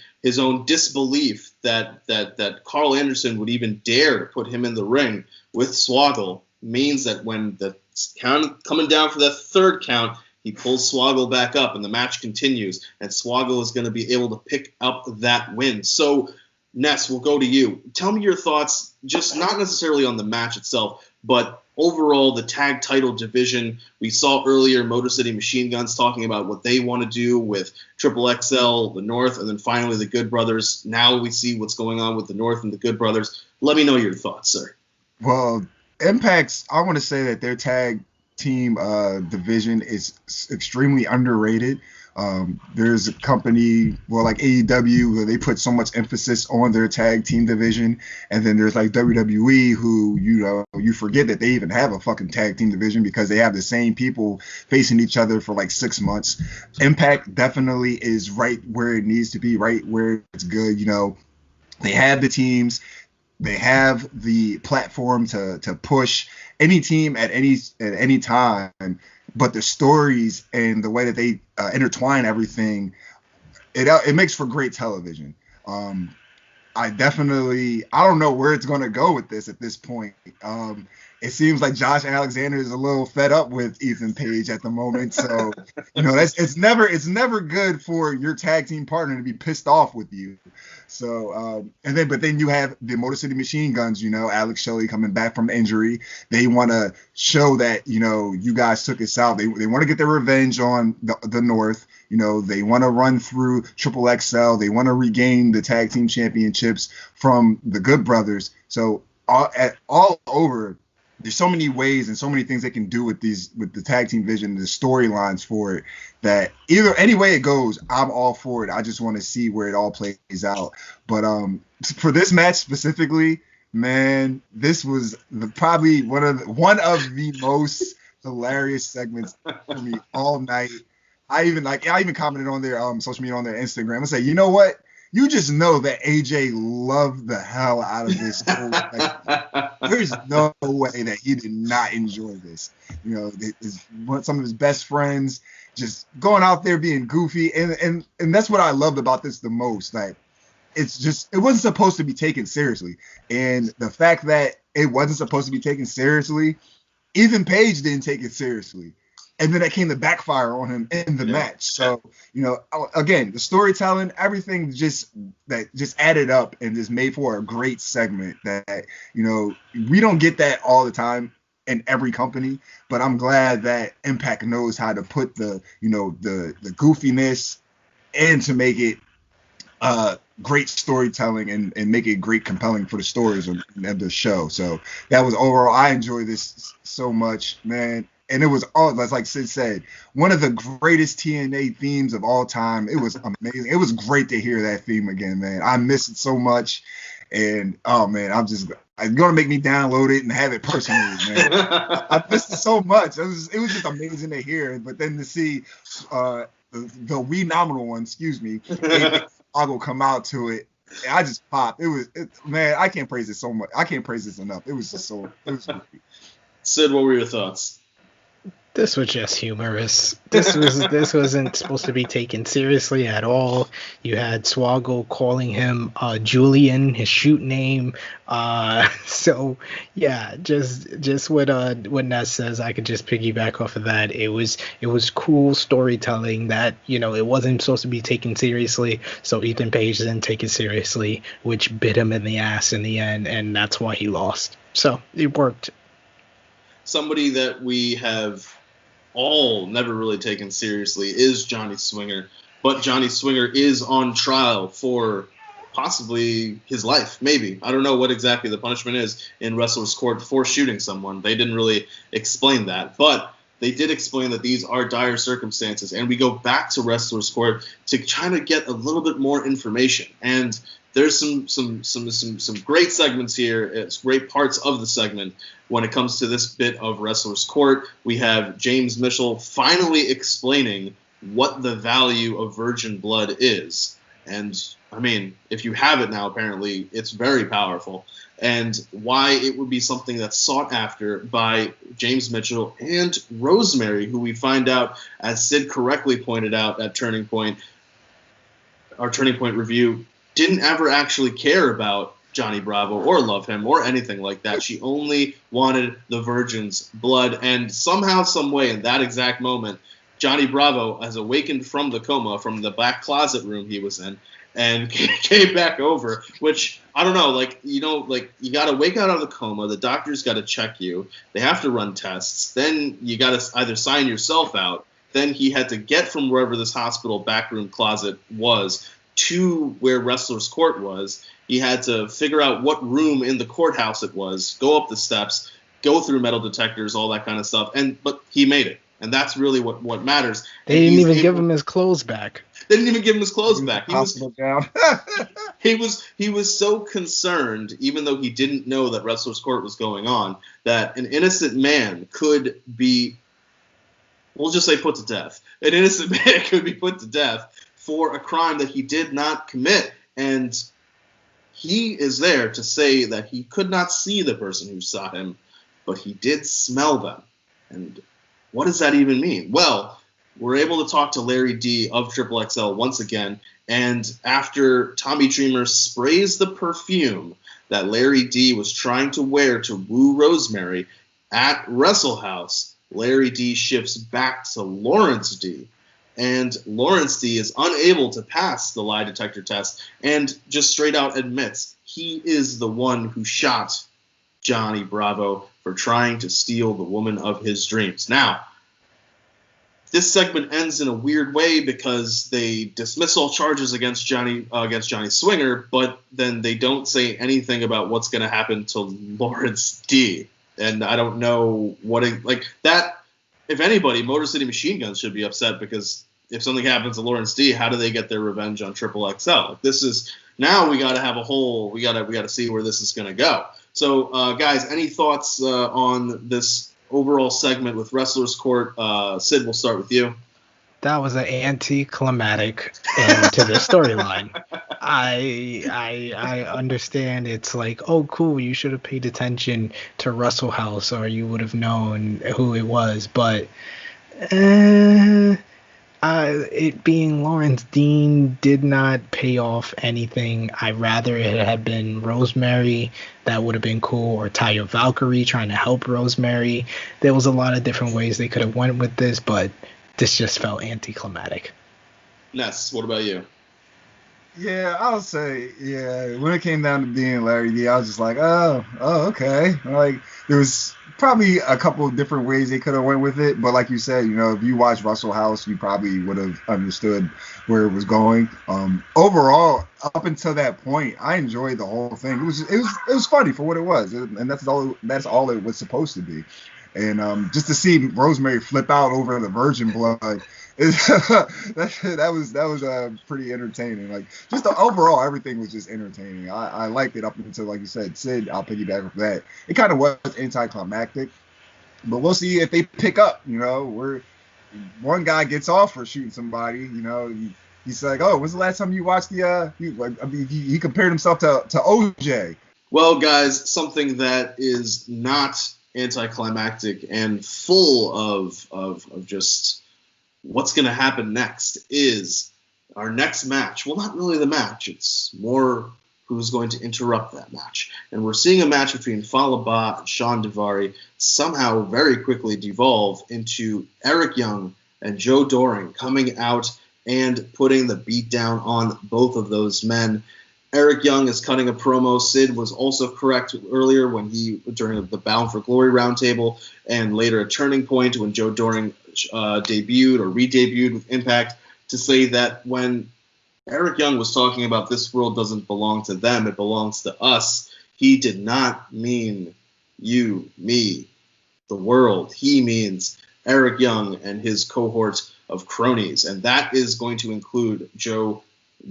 Speaker 1: disbelief that Carl Anderson would even dare to put him in the ring with Swoggle means that when the count coming down for that third count, he pulls Swoggle back up and the match continues, and Swoggle is going to be able to pick up that win. So, Ness, we'll go to you. Tell me your thoughts, just not necessarily on the match itself, but overall the tag title division. We saw earlier Motor City Machine Guns talking about what they want to do with Triple XL, the North, and then finally the Good Brothers. Now we see what's going on with the North and the Good Brothers. Let me know your thoughts, sir.
Speaker 2: Well, Impact's, I want to say that their tag team division is extremely underrated. There's a company, well, like AEW, where they put so much emphasis on their tag team division, and then there's like WWE, who you forget that they even have a fucking tag team division because they have the same people facing each other for like 6 months. Impact definitely is right where it needs to be, right where it's good. They have the teams, they have the platform to push any team at any time. But the stories and the way that they intertwine everything, it makes for great television. I don't know where it's going to go with this at this point. It seems like Josh Alexander is a little fed up with Ethan Page at the moment. So, it's never good for your tag team partner to be pissed off with you. So, but then you have the Motor City Machine Guns, Alex Shelley coming back from injury. They want to show that, you guys took us out. They want to get their revenge on the North. They want to run through Triple XL. They want to regain the tag team championships from the Good Brothers. So all over, there's so many ways and so many things they can do with the tag team vision, the storylines for it, that either any way it goes, I'm all for it. I just want to see where it all plays out. But for this match specifically, man, this was probably one of the most hilarious segments for me all night. I even commented on their social media, on their Instagram, and say, you know what? You just know that AJ loved the hell out of this. There's no way that he did not enjoy this. You know, some of his best friends just going out there being goofy, and that's what I loved about this the most. Like, it wasn't supposed to be taken seriously, and the fact that it wasn't supposed to be taken seriously, even Paige didn't take it seriously. And then that came to backfire on him in the match. So, you know, again, the storytelling, everything just added up and just made for a great segment that, you know, we don't get that all the time in every company, but I'm glad that Impact knows how to put the goofiness and to make it great storytelling and make it great compelling for the stories of the show. So that was overall, I enjoyed this so much, man. And it was all, like Sid said, one of the greatest TNA themes of all time. It was amazing. It was great to hear that theme again, man. I miss it so much. And, oh, man, it's going to make me download it and have it personally, man. I missed it so much. It was just amazing to hear. But then to see the We Nominal one, Chicago come out to it, I just popped. Man, I can't praise it so much. I can't praise this enough. It was great.
Speaker 1: Sid, what were your thoughts?
Speaker 3: This was just humorous. This wasn't supposed to be taken seriously at all. You had Swoggle calling him Julian, his shoot name. So yeah, just what Ness says, I could just piggyback off of that. It was cool storytelling that, you know, it wasn't supposed to be taken seriously. So Ethan Page didn't take it seriously, which bit him in the ass in the end, and that's why he lost. So it worked.
Speaker 1: Somebody that we have all never really taken seriously is Johnny Swinger, but Johnny Swinger is on trial for possibly his life, maybe. I don't know what exactly the punishment is in Wrestler's Court for shooting someone. They didn't really explain that, but they did explain that these are dire circumstances, and we go back to Wrestler's Court to try to get a little bit more information. And there's some great segments here. It's great parts of the segment when it comes to this bit of Wrestler's Court. We have James Mitchell finally explaining what the value of virgin blood is. And, I mean, if you have it now, apparently, it's very powerful. And why it would be something that's sought after by James Mitchell and Rosemary, who we find out, as Sid correctly pointed out at Turning Point, our Turning Point review, didn't ever actually care about Johnny Bravo or love him or anything like that. She only wanted the virgin's blood. And somehow, some way, in that exact moment, Johnny Bravo has awakened from the coma, from the back closet room he was in, and came back over, which, I don't know, you got to wake out of the coma. The doctor's got to check you. They have to run tests. Then you got to either sign yourself out. Then he had to get from wherever this hospital backroom closet was to where Wrestler's Court was. He had to figure out what room in the courthouse it was, go up the steps, go through metal detectors, all that kind of stuff. But he made it. And that's really what matters.
Speaker 3: They didn't even give him his clothes back.
Speaker 1: They didn't even give him his clothes back.
Speaker 2: He
Speaker 1: was so concerned, even though he didn't know that Wrestler's Court was going on, that an innocent man could be, we'll just say, put to death. An innocent man could be put to death for a crime that he did not commit. And he is there to say that he could not see the person who saw him, but he did smell them. And what does that even mean? Well, we're able to talk to Larry D of Triple XL once again, and after Tommy Dreamer sprays the perfume that Larry D was trying to wear to woo Rosemary at Wrestle House, Larry D shifts back to Lawrence D. And Lawrence D is unable to pass the lie detector test and just straight out admits he is the one who shot Johnny Bravo for trying to steal the woman of his dreams. Now, this segment ends in a weird way because they dismiss all charges against Johnny Swinger, but then they don't say anything about what's going to happen to Lawrence D. And I don't know like that. If anybody, Motor City Machine Guns should be upset, because if something happens to Lawrence D, how do they get their revenge on Triple XL? Like, this is now we got to have a whole. We got to see where this is going to go. So, guys, any thoughts on this overall segment with Wrestlers Court? Sid, we'll start with you.
Speaker 3: That was an anticlimactic end to the storyline. I understand it's like, oh, cool, you should have paid attention to Russell House or you would have known who it was. But it being Lawrence Dean did not pay off anything. I'd rather it had been Rosemary. That would have been cool. Or Taya Valkyrie trying to help Rosemary. There was a lot of different ways they could have went with this, but this just felt anticlimactic.
Speaker 1: Ness, what about you?
Speaker 2: Yeah, I'll say, when it came down to being Larry D, I was just like, oh, okay. Like, there was probably a couple of different ways they could have went with it, but like you said, if you watch Russell House, you probably would have understood where it was going. Overall, up until that point, I enjoyed the whole thing. It was funny for what it was, and that's all it was supposed to be. And just to see Rosemary flip out over the virgin blood, that was pretty entertaining. Like, just overall, everything was just entertaining. I liked it up until, like you said, Sid. I'll piggyback off that. It kind of was anticlimactic, but we'll see if they pick up. Where one guy gets off for shooting somebody. He's like, oh, when's the last time you watched the? He compared himself to OJ.
Speaker 1: Well, guys, something that is not anticlimactic and full of just what's going to happen next is our next match. Well, not really the match. It's more who's going to interrupt that match. And we're seeing a match between Fallah Bahh and Sean Daivari somehow very quickly devolve into Eric Young and Joe Doring coming out and putting the beat down on both of those men. Eric Young is cutting a promo. Sid was also correct earlier during the Bound for Glory roundtable, and later a Turning Point when Joe Doring debuted or re-debuted with Impact, to say that when Eric Young was talking about this world doesn't belong to them, it belongs to us, he did not mean you, me, the world. He means Eric Young and his cohort of cronies, and that is going to include Joe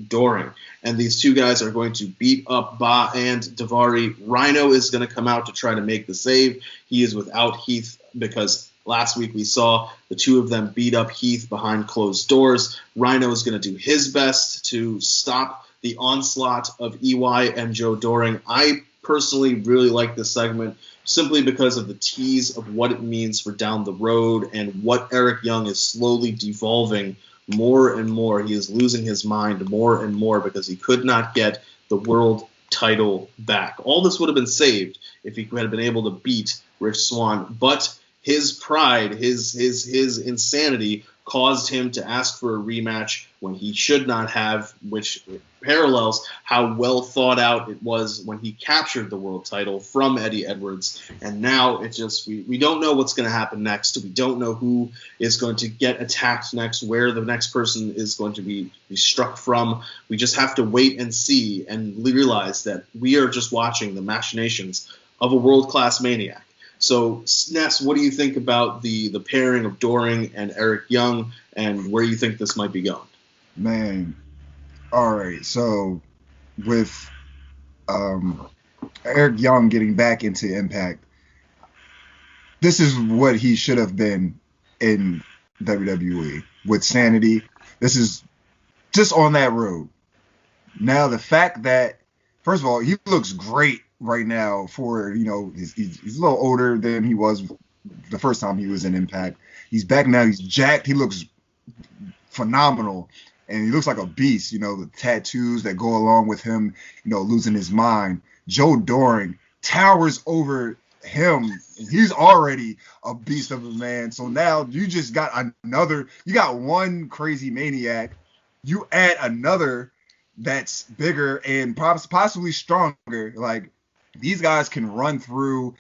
Speaker 1: Doring. And these two guys are going to beat up Bahh and Daivari. Rhino is going to come out to try to make the save. He is without Heath because last week we saw the two of them beat up Heath behind closed doors. Rhino is going to do his best to stop the onslaught of EY and Joe Doring. I personally really like this segment simply because of the tease of what it means for down the road and what Eric Young is slowly devolving more and more. He is losing his mind more and more because he could not get the world title back. All this would have been saved if he had been able to beat Rich Swan, but his pride, his insanity caused him to ask for a rematch when he should not have, which parallels how well thought out it was when he captured the world title from Eddie Edwards. And now it just, we don't know what's going to happen next. We don't know who is going to get attacked next, where the next person is going to be struck from. We just have to wait and see and realize that we are just watching the machinations of a world-class maniac. So, Ness, what do you think about the pairing of Doring and Eric Young, and where you think this might be going?
Speaker 2: Man, all right. So, with Eric Young getting back into Impact, this is what he should have been in WWE with Sanity. This is just on that road. Now, the fact that, first of all, he looks great right now for, he's a little older than he was the first time he was in Impact. He's back now. He's jacked. He looks phenomenal. And he looks like a beast, the tattoos that go along with him, losing his mind. Joe Doring towers over him. And he's already a beast of a man. So now you just got you got one crazy maniac. You add another that's bigger and possibly stronger. Like, these guys can run through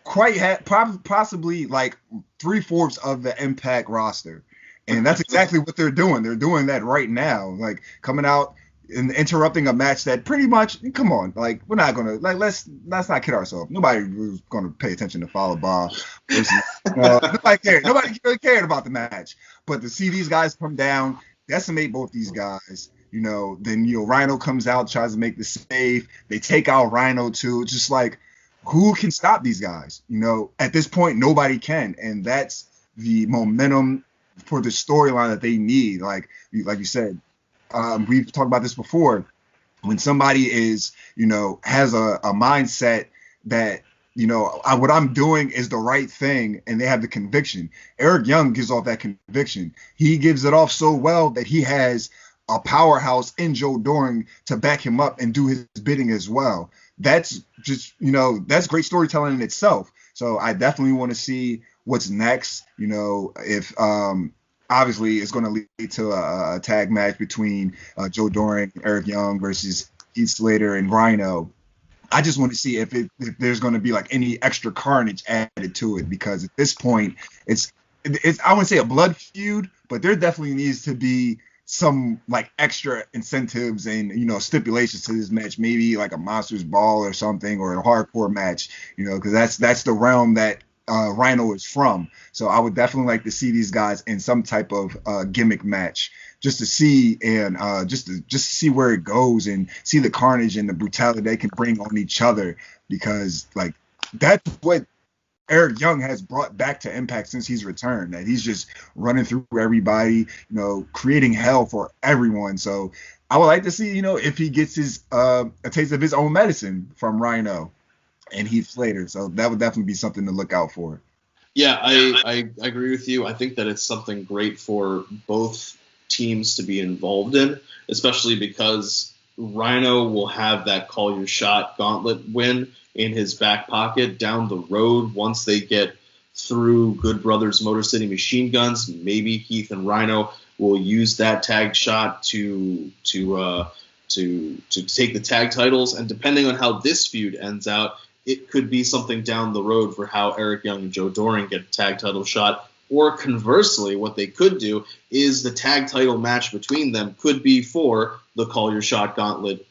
Speaker 2: possibly like 3/4 of the Impact roster. And that's exactly what they're doing. They're doing that right now. Like, coming out, and interrupting a match that pretty much, come on, like we're not gonna like let's not kid ourselves. Nobody was gonna pay attention to Follow Bob. Nobody really cared about the match. But to see these guys come down, decimate both these guys, then Rhino comes out, tries to make the save. They take out Rhino too. It's just like, who can stop these guys? At this point, nobody can, and that's the momentum for the storyline that they need. Like you said. We've talked about this before. When somebody is, has a mindset that, what I'm doing is the right thing, and they have the conviction. Eric Young gives off that conviction. He gives it off so well that he has a powerhouse in Joe Doring to back him up and do his bidding as well. That's just, that's great storytelling in itself. So I definitely want to see what's next. If obviously, it's going to lead to a tag match between Joe Doring, Eric Young versus Heath Slater and Rhino. I just want to see if there's going to be like any extra carnage added to it, because at this point, it's I wouldn't say a blood feud, but there definitely needs to be some like extra incentives and stipulations to this match, maybe like a Monsters Ball or something, or a hardcore match, because that's the realm that Rhino is from. So I would definitely like to see these guys in some type of gimmick match, just to see and just to see where it goes and see the carnage and the brutality they can bring on each other, because like that's what Eric Young has brought back to Impact since he's returned. That he's just running through everybody, creating hell for everyone. So I would like to see, if he gets his a taste of his own medicine from Rhino and Heath Slater. So that would definitely be something to look out for.
Speaker 1: Yeah, I agree with you. I think that it's something great for both teams to be involved in, especially because Rhino will have that call your shot gauntlet win in his back pocket down the road once they get through Good Brothers Motor City Machine Guns. Maybe Heath and Rhino will use that tag shot to take the tag titles, and depending on how this feud ends out, it could be something down the road for how Eric Young and Joe Doring get a tag title shot. Or conversely, what they could do is the tag title match between them could be for the Call Your Shot Gauntlet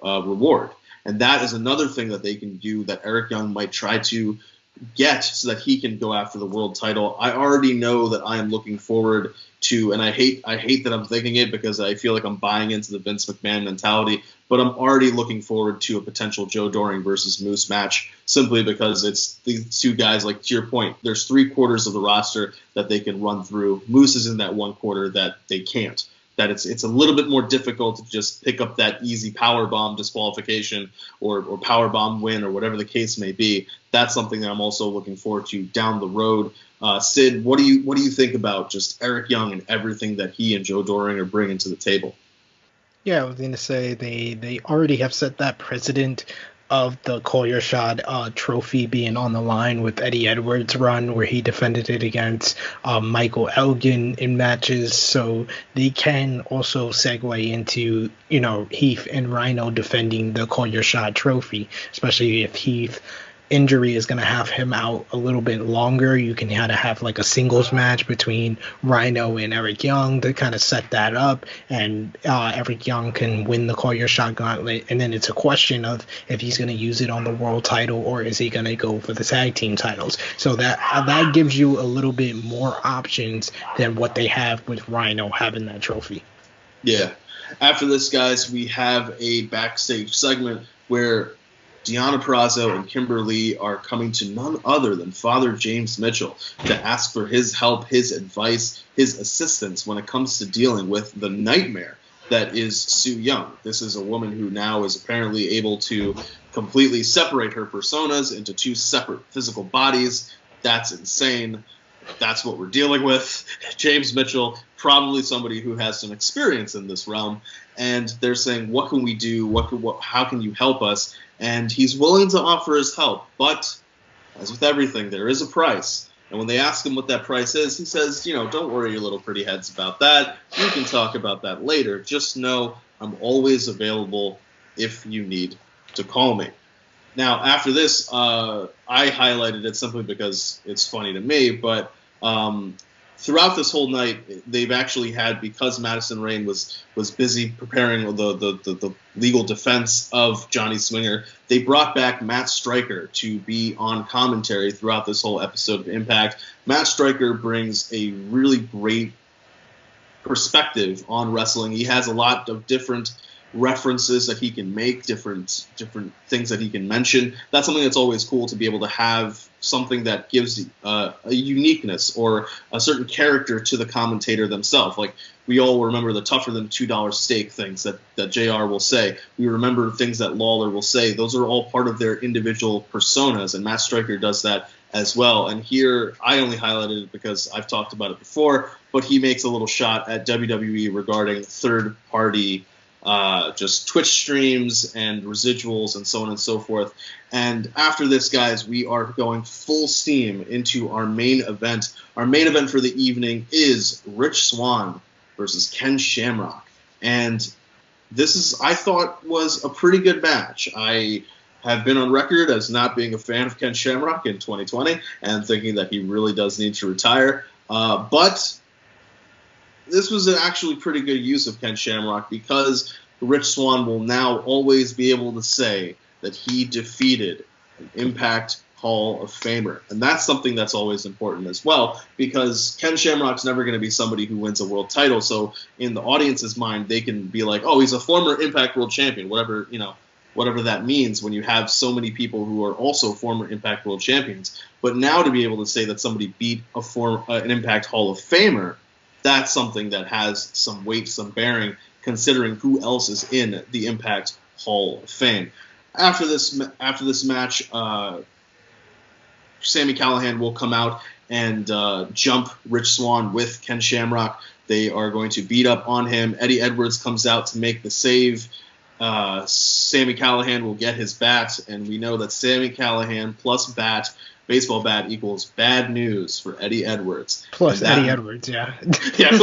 Speaker 1: reward. And that is another thing that they can do that Eric Young might try to get so that he can go after the world title. I already know that I am looking forward to, and I hate that I'm thinking it because I feel like I'm buying into the Vince McMahon mentality, but I'm already looking forward to a potential Joe Doring versus Moose match, simply because it's these two guys, like to your point, there's 3/4 of the roster that they can run through. Moose is in that 1/4 that they can't. That it's a little bit more difficult to just pick up that easy powerbomb disqualification or powerbomb win or whatever the case may be. That's something that I'm also looking forward to down the road. Sid, what do you think about just Eric Young and everything that he and Joe Doring are bringing to the table?
Speaker 3: Yeah, I was going to say they already have set that precedent of the Call Your Shot trophy being on the line with Eddie Edwards' run, where he defended it against Michael Elgin in matches. So they can also segue into, Heath and Rhino defending the Call Your Shot trophy, especially if Heath injury is going to have him out a little bit longer. You can kind of have like a singles match between Rhino and Eric Young to kind of set that up, and Eric Young can win the Call Your Shot Gauntlet, and then it's a question of if he's going to use it on the world title or is he going to go for the tag team titles. So that gives you a little bit more options than what they have with Rhino having that trophy.
Speaker 1: Yeah. After this, guys, we have a backstage segment where Deonna Purrazzo and Kimberly are coming to none other than Father James Mitchell to ask for his help, his advice, his assistance when it comes to dealing with the nightmare that is Su Yung. This is a woman who now is apparently able to completely separate her personas into two separate physical bodies. That's insane. That's what we're dealing with. James Mitchell, probably somebody who has some experience in this realm, and they're saying, what can we do? How can you help us? And he's willing to offer his help, but as with everything, there is a price. And when they ask him what that price is, he says, don't worry your little pretty heads about that. We can talk about that later. Just know I'm always available if you need to call me. Now, after this, I highlighted it simply because it's funny to me, but throughout this whole night, they've actually had, because Madison Rayne was busy preparing the legal defense of Johnny Swinger, they brought back Matt Striker to be on commentary throughout this whole episode of Impact. Matt Striker brings a really great perspective on wrestling. He has a lot of different references that he can make, different things that he can mention. That's something that's always cool, to be able to have something that gives a uniqueness or a certain character to the commentator themselves. Like, we all remember the tougher than $2 steak things that JR will say. We remember things that Lawler will say. Those are all part of their individual personas, and Matt Striker does that as well. And here, I only highlighted it because I've talked about it before, but he makes a little shot at WWE regarding third-party just Twitch streams and residuals and so on and so forth. And after this, guys, we are going full steam into our main event. Our main event for the evening is Rich Swan versus Ken Shamrock. And this is, I thought, was a pretty good match. I have been on record as not being a fan of Ken Shamrock in 2020 and thinking that he really does need to retire. But this was an actually pretty good use of Ken Shamrock, because Rich Swan will now always be able to say that he defeated an Impact Hall of Famer. And that's something that's always important as well, because Ken Shamrock's never going to be somebody who wins a world title. So in the audience's mind, they can be like, oh, he's a former Impact World Champion, whatever that means when you have so many people who are also former Impact World Champions. But now to be able to say that somebody beat an Impact Hall of Famer, that's something that has some weight, some bearing, considering who else is in the Impact Hall of Fame. After this match, Sami Callihan will come out and jump Rich Swan with Ken Shamrock. They are going to beat up on him. Eddie Edwards comes out to make the save. Sami Callihan will get his bat, and we know that Sami Callihan plus bat, baseball bat, equals bad news for Eddie Edwards.
Speaker 3: Plus Eddie Edwards, yeah.
Speaker 1: Yeah,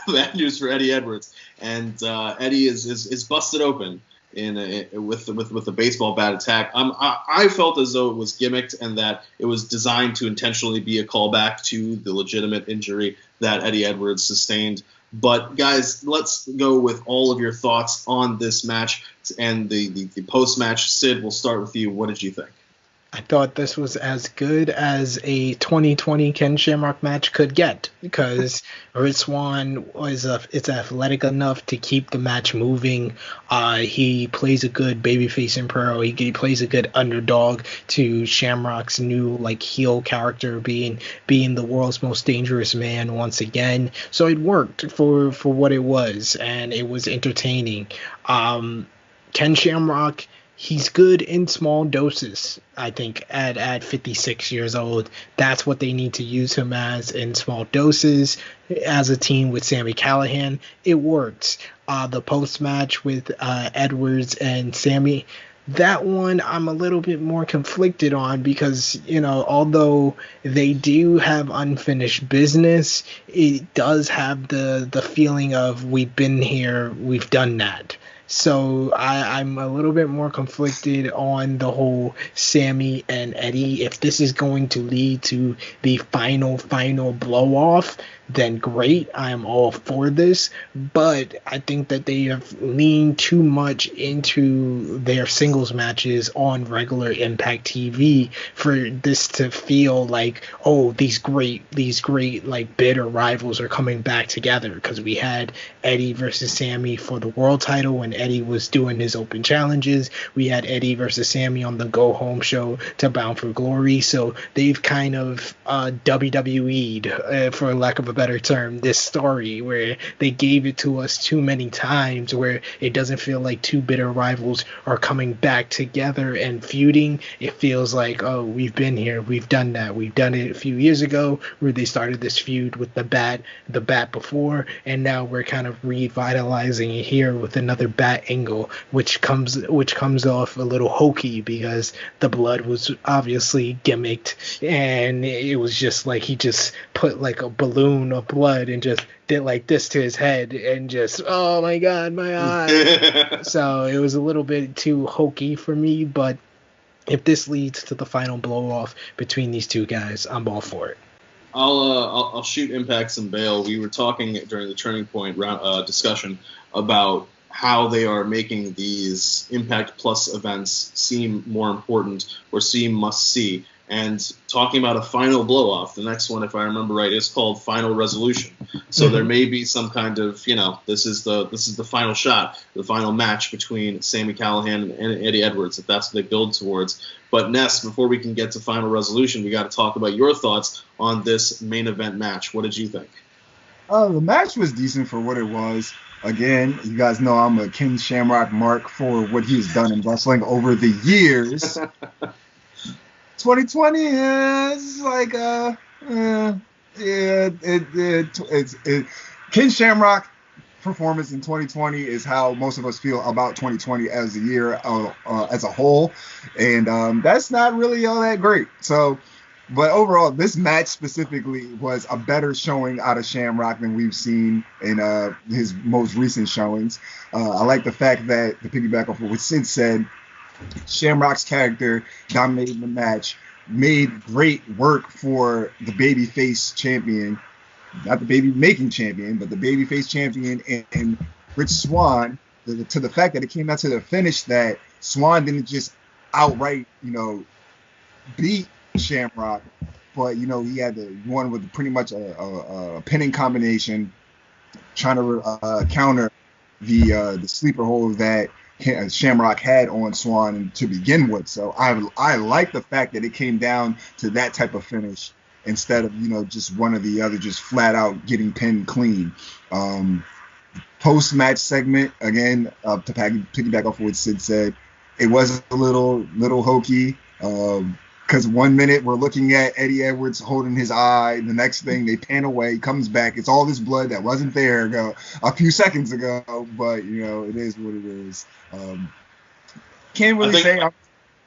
Speaker 1: bad news for Eddie Edwards. And Eddie is busted open with the baseball bat attack. I felt as though it was gimmicked and that it was designed to intentionally be a callback to the legitimate injury that Eddie Edwards sustained. But guys, let's go with all of your thoughts on this match and the post-match. Sid, we'll start with you. What did you think?
Speaker 3: I thought this was as good as a 2020 Ken Shamrock match could get, because Rich Swan is athletic enough to keep the match moving. He plays a good babyface and pro. He plays a good underdog to Shamrock's new heel character, being the world's most dangerous man once again. So it worked for what it was, and it was entertaining. Ken Shamrock, he's good in small doses. I think at 56 years old, that's what they need to use him as, in small doses. As a team with Sami Callihan, it works. The post-match with Edwards and Sammy, that one I'm a little bit more conflicted on, because, although they do have unfinished business, it does have the feeling of, we've been here, we've done that. So I'm a little bit more conflicted on the whole Sammy and Eddie. If this is going to lead to the final blow-off, then great. I am all for this. But I think that they have leaned too much into their singles matches on regular Impact TV for this to feel like, oh, these great bitter rivals are coming back together. Because we had Eddie versus Sammy for the world title when Eddie was doing his open challenges. We had Eddie versus Sammy on the Go Home show to Bound for Glory. So they've kind of WWE'd, for lack of a better term, this story, where they gave it to us too many times, where it doesn't feel like two bitter rivals are coming back together and feuding. It feels like, oh, we've been here, we've done that. We've done it a few years ago where they started this feud with the bat before, and now we're kind of revitalizing it here with another bat angle, which comes off a little hokey, because the blood was obviously gimmicked, and it was just like he just put like a balloon of blood and just did like this to his head, and just, oh my god, my eye. So it was a little bit too hokey for me, but if this leads to the final blow off between these two guys, I'm all for it.
Speaker 1: I'll shoot Impact some bail. We were talking during the Turning Point round discussion about how they are making these Impact Plus events seem more important or seem must see. And talking about a final blow-off, the next one, if I remember right, is called Final Resolution. So there may be some kind of, this is the final shot, the final match between Sami Callihan and Eddie Edwards, if that's what they build towards. But Ness, before we can get to Final Resolution, we got to talk about your thoughts on this main event match. What did you think?
Speaker 2: The match was decent for what it was. Again, you guys know I'm a Ken Shamrock mark for what he's done in wrestling over the years. 2020 is like Ken Shamrock performance in 2020 is how most of us feel about 2020 as a year as a whole, and that's not really all that great. So, but overall, this match specifically was a better showing out of Shamrock than we've seen in his most recent showings. I like the fact that, to piggyback off of what Sid said, Shamrock's character dominated the match, made great work for the babyface champion, not the baby-making champion, but the babyface champion, and Rich Swan, to the fact that it came out to the finish that Swan didn't just outright, beat Shamrock, but, he had the one with pretty much a pinning combination trying to counter the sleeper hold that Shamrock had on Swan to begin with. So I like the fact that it came down to that type of finish instead of just one or the other just flat out getting pinned clean. Post match segment again, to piggyback off of what Sid said, it was a little hokey. Because 1 minute we're looking at Eddie Edwards holding his eye, the next thing they pan away, comes back, it's all this blood that wasn't there a few seconds ago, but it is what it is. Can't really say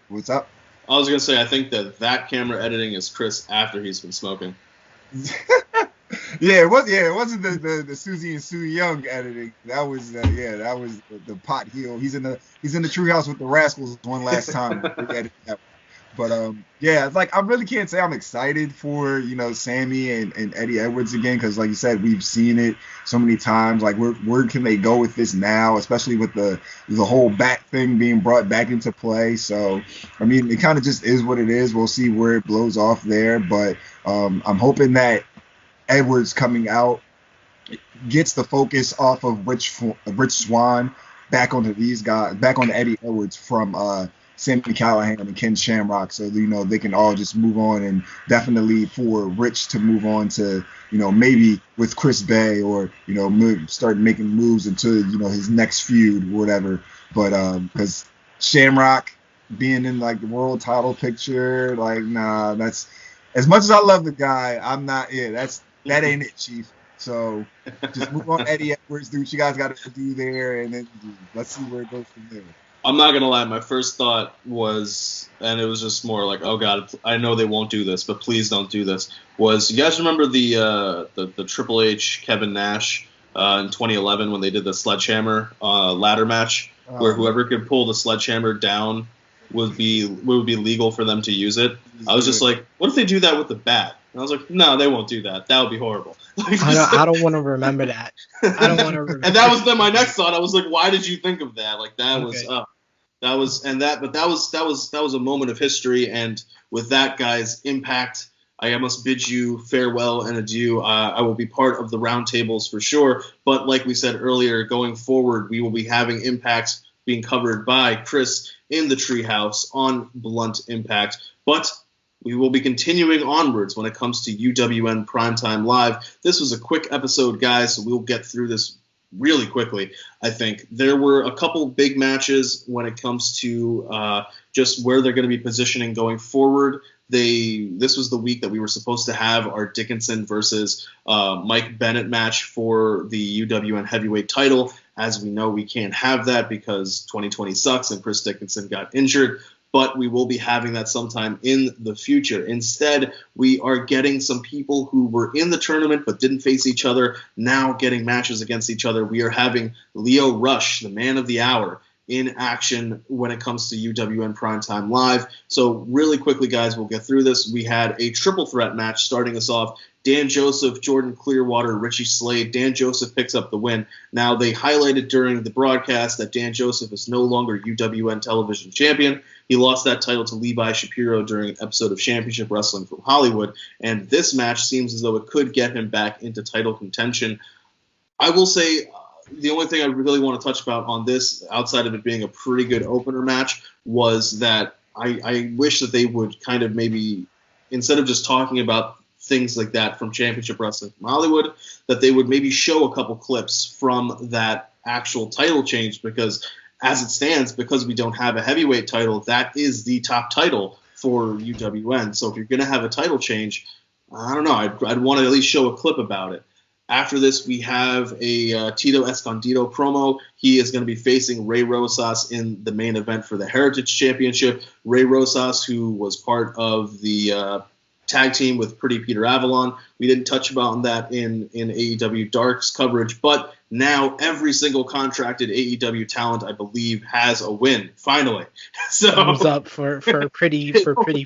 Speaker 2: what's up.
Speaker 1: I was gonna say I think that camera editing is Chris after he's been smoking.
Speaker 2: It wasn't the Susie and Sue Young editing. That was the pot heel. He's in the treehouse with the Rascals one last time. But I really can't say I'm excited for Sammy and Eddie Edwards again, because like you said, we've seen it so many times. Like where can they go with this now, especially with the whole back thing being brought back into play? So I mean, it kind of just is what it is. We'll see where it blows off there, but I'm hoping that Edwards coming out gets the focus off of Rich Swan back onto these guys, back onto Eddie Edwards from Sammy Callihan and Ken Shamrock, so they can all just move on, and definitely for Rich to move on to maybe with Chris Bay, or start making moves into his next feud or whatever. But because Shamrock being in like the world title picture, like that's, as much as I love the guy, I'm not. That ain't it, Chief. So just move on, Eddie Edwards, do what you guys got to do there, and then let's see where it goes from there.
Speaker 1: I'm not gonna lie, my first thought was, and it was just more like, oh god, I know they won't do this, but please don't do this, was, you guys remember the Triple H Kevin Nash in 2011 when they did the sledgehammer ladder match, where whoever could pull the sledgehammer down would be legal for them to use it? I was just like, what if they do that with the bat? And I was like, no, they won't do that. That would be horrible.
Speaker 3: I don't want to remember that. I don't want to remember.
Speaker 1: And that was then my next thought. I was like, why did you think of that? Like that was that was a moment of history. And with that, guys, Impact, I must bid you farewell and adieu. I will be part of the roundtables for sure. But like we said earlier, going forward, we will be having Impact being covered by Chris in the Treehouse on Blunt Impact. But we will be continuing onwards when it comes to UWN Primetime Live. This was a quick episode, guys, so we'll get through this really quickly, I think. There were a couple big matches when it comes to just where they're going to be positioning going forward. This was the week that we were supposed to have our Dickinson versus Mike Bennett match for the UWN heavyweight title. As we know, we can't have that because 2020 sucks and Chris Dickinson got injured. But we will be having that sometime in the future. Instead, we are getting some people who were in the tournament but didn't face each other now getting matches against each other. We are having Leo Rush, the man of the hour, in action when it comes to UWN Primetime Live. So really quickly, guys, we'll get through this. We had a triple threat match starting us off. Dan Joseph, Jordan Clearwater, Richie Slade. Dan Joseph picks up the win. Now, they highlighted during the broadcast that Dan Joseph is no longer UWN television champion. He lost that title to Levi Shapiro during an episode of Championship Wrestling from Hollywood, and this match seems as though it could get him back into title contention. I will say the only thing I really want to touch about on this, outside of it being a pretty good opener match, was that I wish that they would kind of maybe, instead of just talking about things like that from Championship Wrestling from Hollywood, that they would maybe show a couple clips from that actual title change, because as it stands, because we don't have a heavyweight title, that is the top title for UWN. So if you're going to have a title change, I don't know, I'd want to at least show a clip about it. After this, we have a Tito Escondido promo. He is going to be facing Ray Rosas in the main event for the Heritage Championship. Ray Rosas, who was part of the tag team with Pretty Peter Avalon. We didn't touch about that in AEW Dark's coverage, but now every single contracted AEW talent, I believe, has a win, finally. So
Speaker 3: thumbs up for Pretty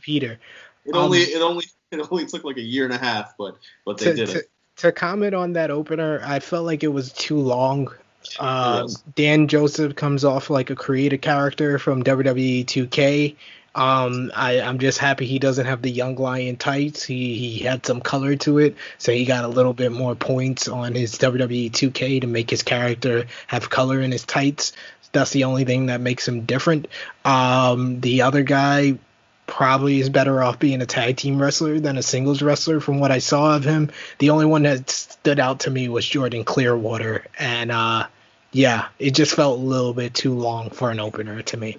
Speaker 3: Peter.
Speaker 1: It only took like a year and a half, but they did it.
Speaker 3: To comment on that opener, I felt like it was too long.
Speaker 1: Yes.
Speaker 3: Dan Joseph comes off like a creative character from WWE 2K. I'm just happy he doesn't have the Young Lion tights. He had some color to it, so he got a little bit more points on his WWE 2K to make his character have color in his tights. That's the only thing that makes him different. The other guy probably is better off being a tag team wrestler than a singles wrestler from what I saw of him. The only one that stood out to me was Jordan Clearwater, and it just felt a little bit too long for an opener to me.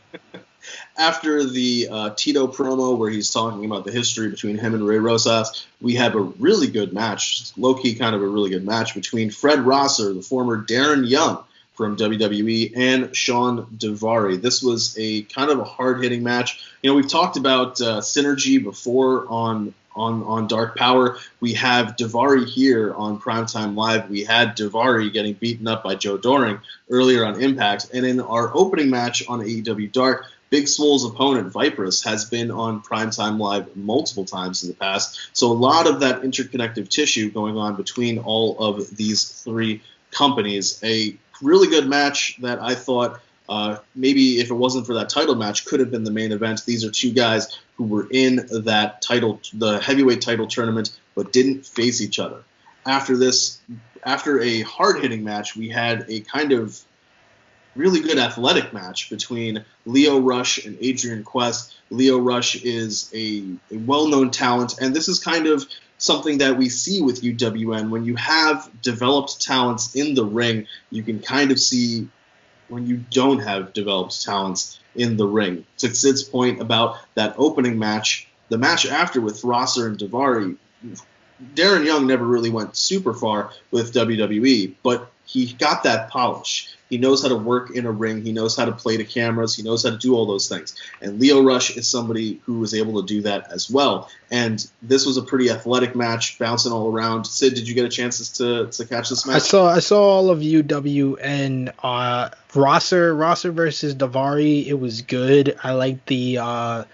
Speaker 1: After the Tito promo where he's talking about the history between him and Ray Rosas, we have a really good match, low-key kind of a really good match, between Fred Rosser, the former Darren Young from WWE, and Sean Daivari. This was a kind of a hard-hitting match. You know, we've talked about synergy before on Dark Powerrr. We have Daivari here on Primetime Live. We had Daivari getting beaten up by Joe Doring earlier on Impact. And in our opening match on AEW Dark, Big Swole's opponent, Viperous, has been on Primetime Live multiple times in the past. So a lot of that interconnective tissue going on between all of these three companies. A really good match that I thought maybe if it wasn't for that title match could have been the main event. These are two guys who were in that title, the heavyweight title tournament, but didn't face each other. After this, after a hard-hitting match, we had a kind of really good athletic match between Lio Rush and Adrian Quest. Lio Rush is a well-known talent, and this is kind of something that we see with UWN. When you have developed talents in the ring, you can kind of see when you don't have developed talents in the ring. To Sid's point about that opening match, the match after with Rosser and Daivari, Darren Young never really went super far with WWE, but he got that polish. He knows how to work in a ring. He knows how to play to cameras. He knows how to do all those things. And Lio Rush is somebody who was able to do that as well. And this was a pretty athletic match, bouncing all around. Sid, did you get a chance to catch this match?
Speaker 3: I saw all of UWN. Rosser versus Daivari. It was good. I like the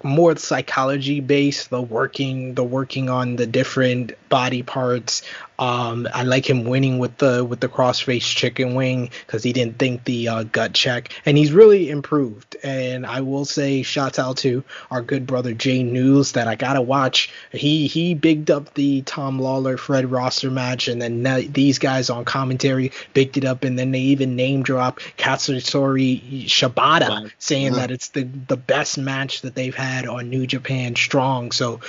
Speaker 3: more psychology based, the working on the different body parts. I like him winning with the crossface chicken wing because he didn't think the gut check, and he's really improved. And I will say, shouts out to our good brother Jay News that I gotta watch. He bigged up the Tom Lawler Fred Rosser match, and then these guys on commentary bigged it up, and then they even name drop Katsuyori Shibata, saying that it's the best match that they've had on New Japan Strong. So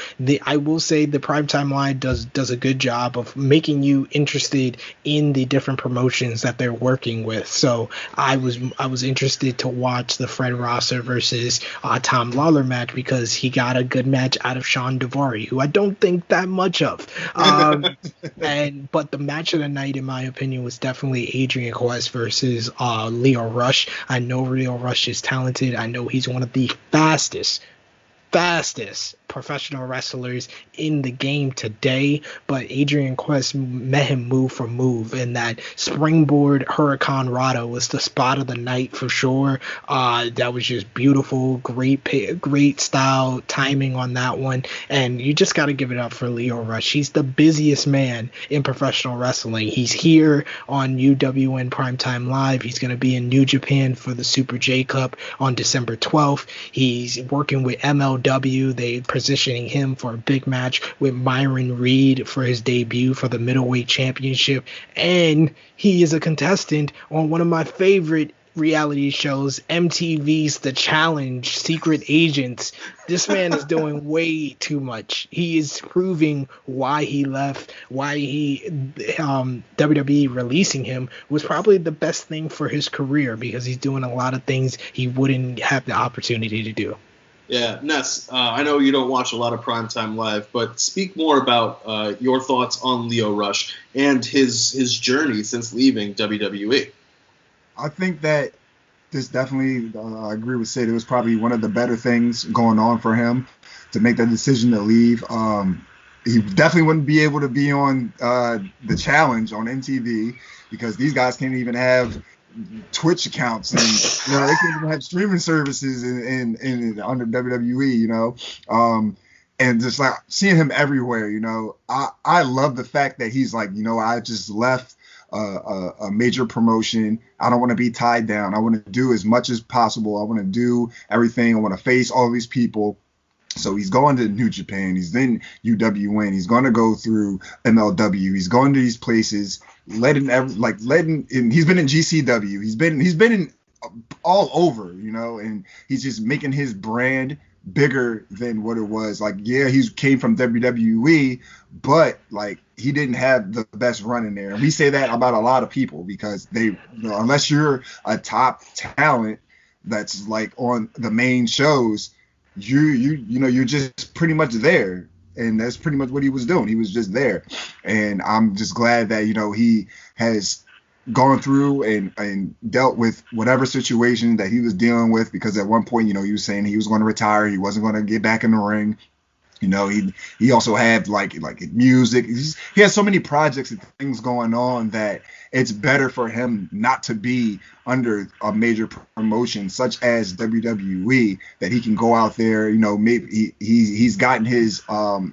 Speaker 3: I will say the Primetime Live does a good job of making you interested in the different promotions that they're working with. So I was interested to watch the Fred Rosser versus Tom Lawler match because he got a good match out of Sean Daivari, who I don't think that much of. But the match of the night, in my opinion, was definitely Adrian Quest versus Lio Rush. I know Lio Rush is talented. I know he's one of the fastest professional wrestlers in the game today, but Adrian Quest met him move for move, and that springboard Hurricane Rado was the spot of the night for sure. That was just beautiful, great style timing on that one, and you just got to give it up for Lio Rush. He's the busiest man in professional wrestling. He's here on UWN Primetime Live. He's going to be in New Japan for the Super J Cup on December 12th. He's working with MLW. They positioning him for a big match with Myron Reed for his debut for the middleweight championship, and he is a contestant on one of my favorite reality shows, MTV's The Challenge, Secret Agents. This man is doing way too much. He is proving why he left, why WWE releasing him was probably the best thing for his career, because he's doing a lot of things he wouldn't have the opportunity to do.
Speaker 1: Yeah, Ness, I know you don't watch a lot of Primetime Live, but speak more about your thoughts on Lio Rush and his journey since leaving WWE.
Speaker 2: I think that this definitely, I agree with Sid, it was probably one of the better things going on for him to make that decision to leave. He definitely wouldn't be able to be on The Challenge on MTV, because these guys can't even have Twitch accounts, and they can't even have streaming services in under WWE, and just like seeing him everywhere, I love the fact that he's like, I just left a major promotion. I don't want to be tied down. I want to do as much as possible. I want to do everything. I want to face all these people. So he's going to New Japan. He's in UWN. He's going to go through MLW. He's going to these places, and he's been in GCW. He's been in all over, and he's just making his brand bigger than what it was. Like, yeah, he came from WWE, but like he didn't have the best run in there. And we say that about a lot of people, because they, unless you're a top talent that's like on the main shows, you're just pretty much there. And that's pretty much what he was doing. He was just there. And I'm just glad that, he has gone through and dealt with whatever situation that he was dealing with, because at one point, he was saying he was going to retire. He wasn't going to get back in the ring. He also had like music. He has so many projects and things going on that it's better for him not to be under a major promotion such as WWE, that he can go out there. Maybe he's gotten his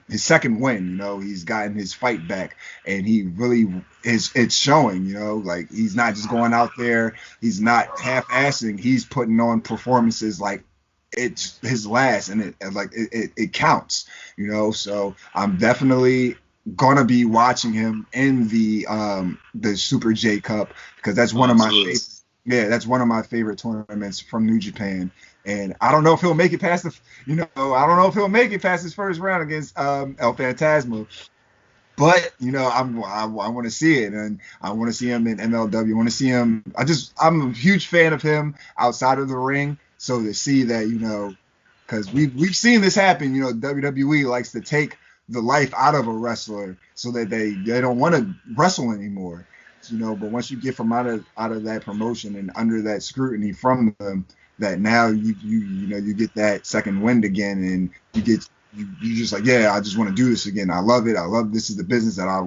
Speaker 2: second win. He's gotten his fight back, and he really is. It's showing. Like he's not just going out there. He's not half-assing. He's putting on performances like it's his last, and it counts, so I'm definitely gonna be watching him in the Super J Cup, because that's one of my favorite tournaments from New Japan. And I don't know if he'll make it past his first round against El Phantasmo. But I want to see it, and I want to see him in MLW. I want to see him. I'm a huge fan of him outside of the ring. So to see that, because we've seen this happen. WWE likes to take the life out of a wrestler so that they don't want to wrestle anymore. But once you get from out of that promotion and under that scrutiny from them, that now you get that second wind again, and you're just like, yeah, I just want to do this again. I love it. This is the business that I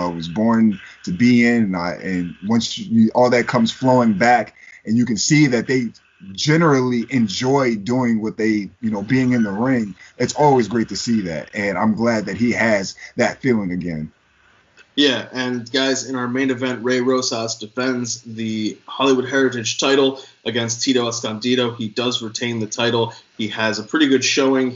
Speaker 2: was born to be in. And once all that comes flowing back, and you can see that they generally enjoy doing what they, being in the ring, it's always great to see that. And I'm glad that he has that feeling again.
Speaker 1: Yeah, and guys, in our main event, Rey Rosas defends the Hollywood Heritage title against Tito Escondido. He does retain the title. He has a pretty good showing.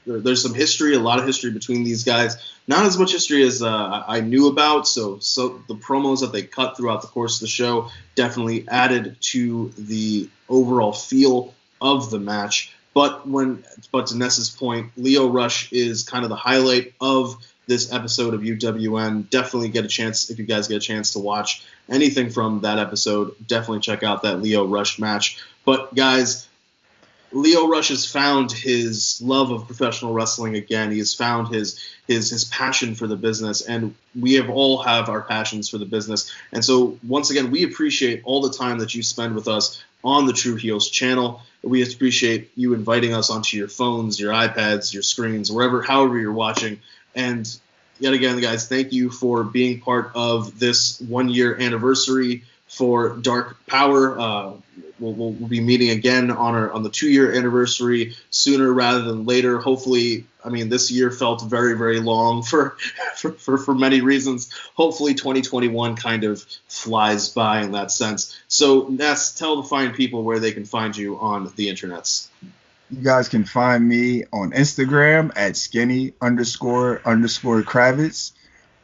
Speaker 1: There's some history, a lot of history between these guys. Not as much history as I knew about, so the promos that they cut throughout the course of the show definitely added to the overall feel of the match. But to Ness's point, Lio Rush is kind of the highlight of this episode of UWN. Definitely if you guys get a chance to watch anything from that episode, definitely check out that Lio Rush match. But guys, Lio Rush has found his love of professional wrestling again. He has found his passion for the business, and we all have our passions for the business. And so, once again, we appreciate all the time that you spend with us on the True Heels channel. We appreciate you inviting us onto your phones, your iPads, your screens, however you're watching. And yet again, guys, thank you for being part of this 1-year anniversary for Dark Powerrr. We'll be meeting again on the 2-year anniversary sooner rather than later. Hopefully, I mean, this year felt very, very long for many reasons. Hopefully 2021 kind of flies by in that sense. So, Ness, tell the fine people where they can find you on the internets.
Speaker 2: You guys can find me on Instagram at skinny__Kravitz,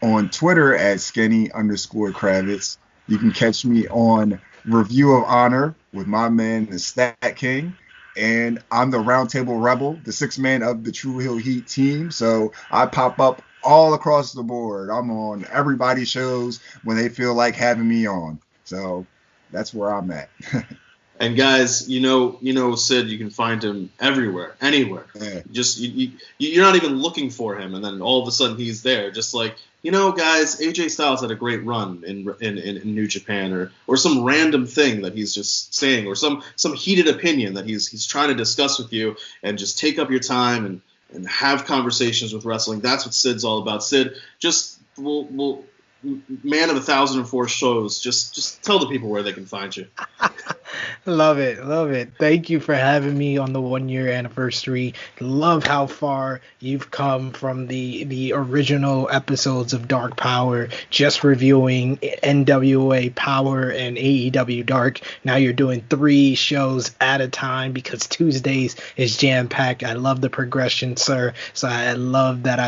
Speaker 2: on Twitter at skinny_Kravitz. You can catch me on Review of Honor with my man, the Stat King. And I'm the Roundtable Rebel, the 6th man of the True Heel Heat team. So I pop up all across the board. I'm on everybody's shows when they feel like having me on. So that's where I'm at.
Speaker 1: And guys, you know Sid, you can find him everywhere, anywhere.
Speaker 2: Yeah.
Speaker 1: Just you're not even looking for him, and then all of a sudden he's there. Just like, guys, AJ Styles had a great run in New Japan, or some random thing that he's just saying, or some heated opinion that he's trying to discuss with you, and just take up your time and have conversations with wrestling. That's what Sid's all about. Sid, just will man of 1,004 shows. Just tell the people where they can find you.
Speaker 3: Love it. Thank you for having me on the 1-year anniversary. Love how far you've come from the original episodes of Dark Powerrr, just reviewing NWA Power and AEW Dark. Now you're doing 3 shows at a time because Tuesdays is jam-packed. I love the progression, sir. So I love that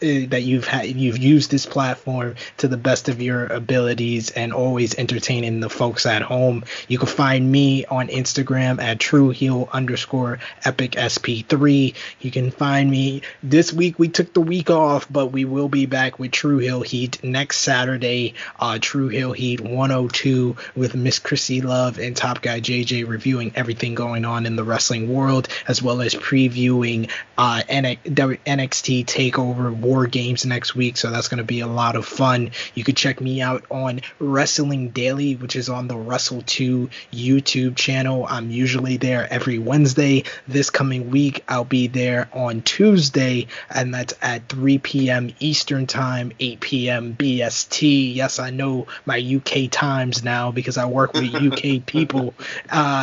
Speaker 3: you've used this platform to the best of your abilities and always entertaining the folks at home. You can find me on Instagram at TrueHeel_EpicSP3. You can find me this week. We took the week off, but we will be back with True Heel Heat next Saturday. True Heel Heat 102 with Miss Chrissy Love and Top Guy JJ reviewing everything going on in the wrestling world, as well as previewing NXT TakeOver War Games next week. So that's going to be a lot of fun. You could check me out on Wrestling Daily, which is on the Wrestle 2 YouTube channel. I'm usually there every Wednesday. This coming week, I'll be there on Tuesday, and that's at 3 p.m. Eastern Time, 8 p.m. BST. Yes, I know my UK times now because I work with UK people.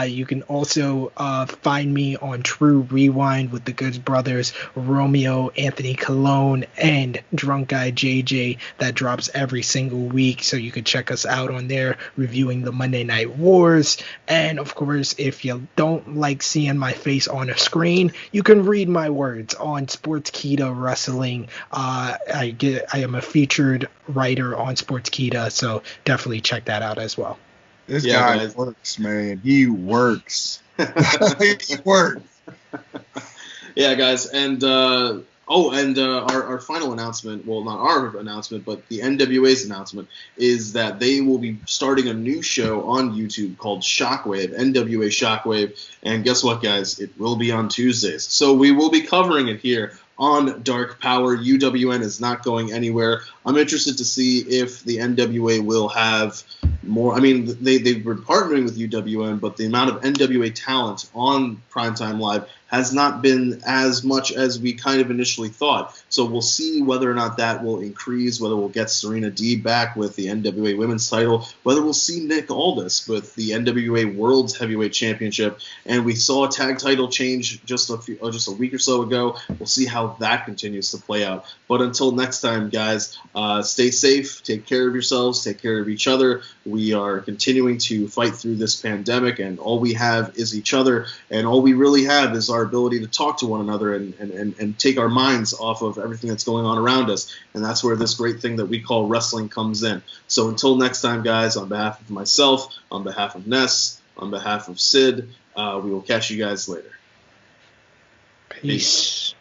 Speaker 3: You can also find me on True Rewind with the Good Brothers, Romeo, Anthony Colon, and Drunk Guy JJ. That drops every single week, so you can check us out on there reviewing the Monday Night Wars. And of course, if you don't like seeing my face on a screen, you can read my words on Sportskeeda Wrestling. I am a featured writer on Sportskeeda, so definitely check that out as well.
Speaker 2: This guy works, man. He works. He works.
Speaker 1: Yeah, guys, and our final announcement, well, not our announcement, but the NWA's announcement, is that they will be starting a new show on YouTube called Shockwave, NWA Shockwave, and guess what, guys? It will be on Tuesdays. So we will be covering it here on Dark Powerrr. UWN is not going anywhere. I'm interested to see if the NWA will have more. I mean, they've been partnering with UWN, but the amount of NWA talent on Primetime Live has not been as much as we kind of initially thought. So we'll see whether or not that will increase, whether we'll get Serena D back with the NWA Women's title, whether we'll see Nick Aldis with the NWA World's Heavyweight Championship. And we saw a tag title change just a week or so ago. We'll see how that continues to play out. But until next time, guys, stay safe, take care of yourselves, take care of each other. We are continuing to fight through this pandemic, and all we have is each other, and all we really have is our ability to talk to one another and take our minds off of everything that's going on around us. And that's where this great thing that we call wrestling comes in. So until next time, guys, on behalf of myself, on behalf of Ness, on behalf of Sid, we will catch you guys later.
Speaker 3: Peace.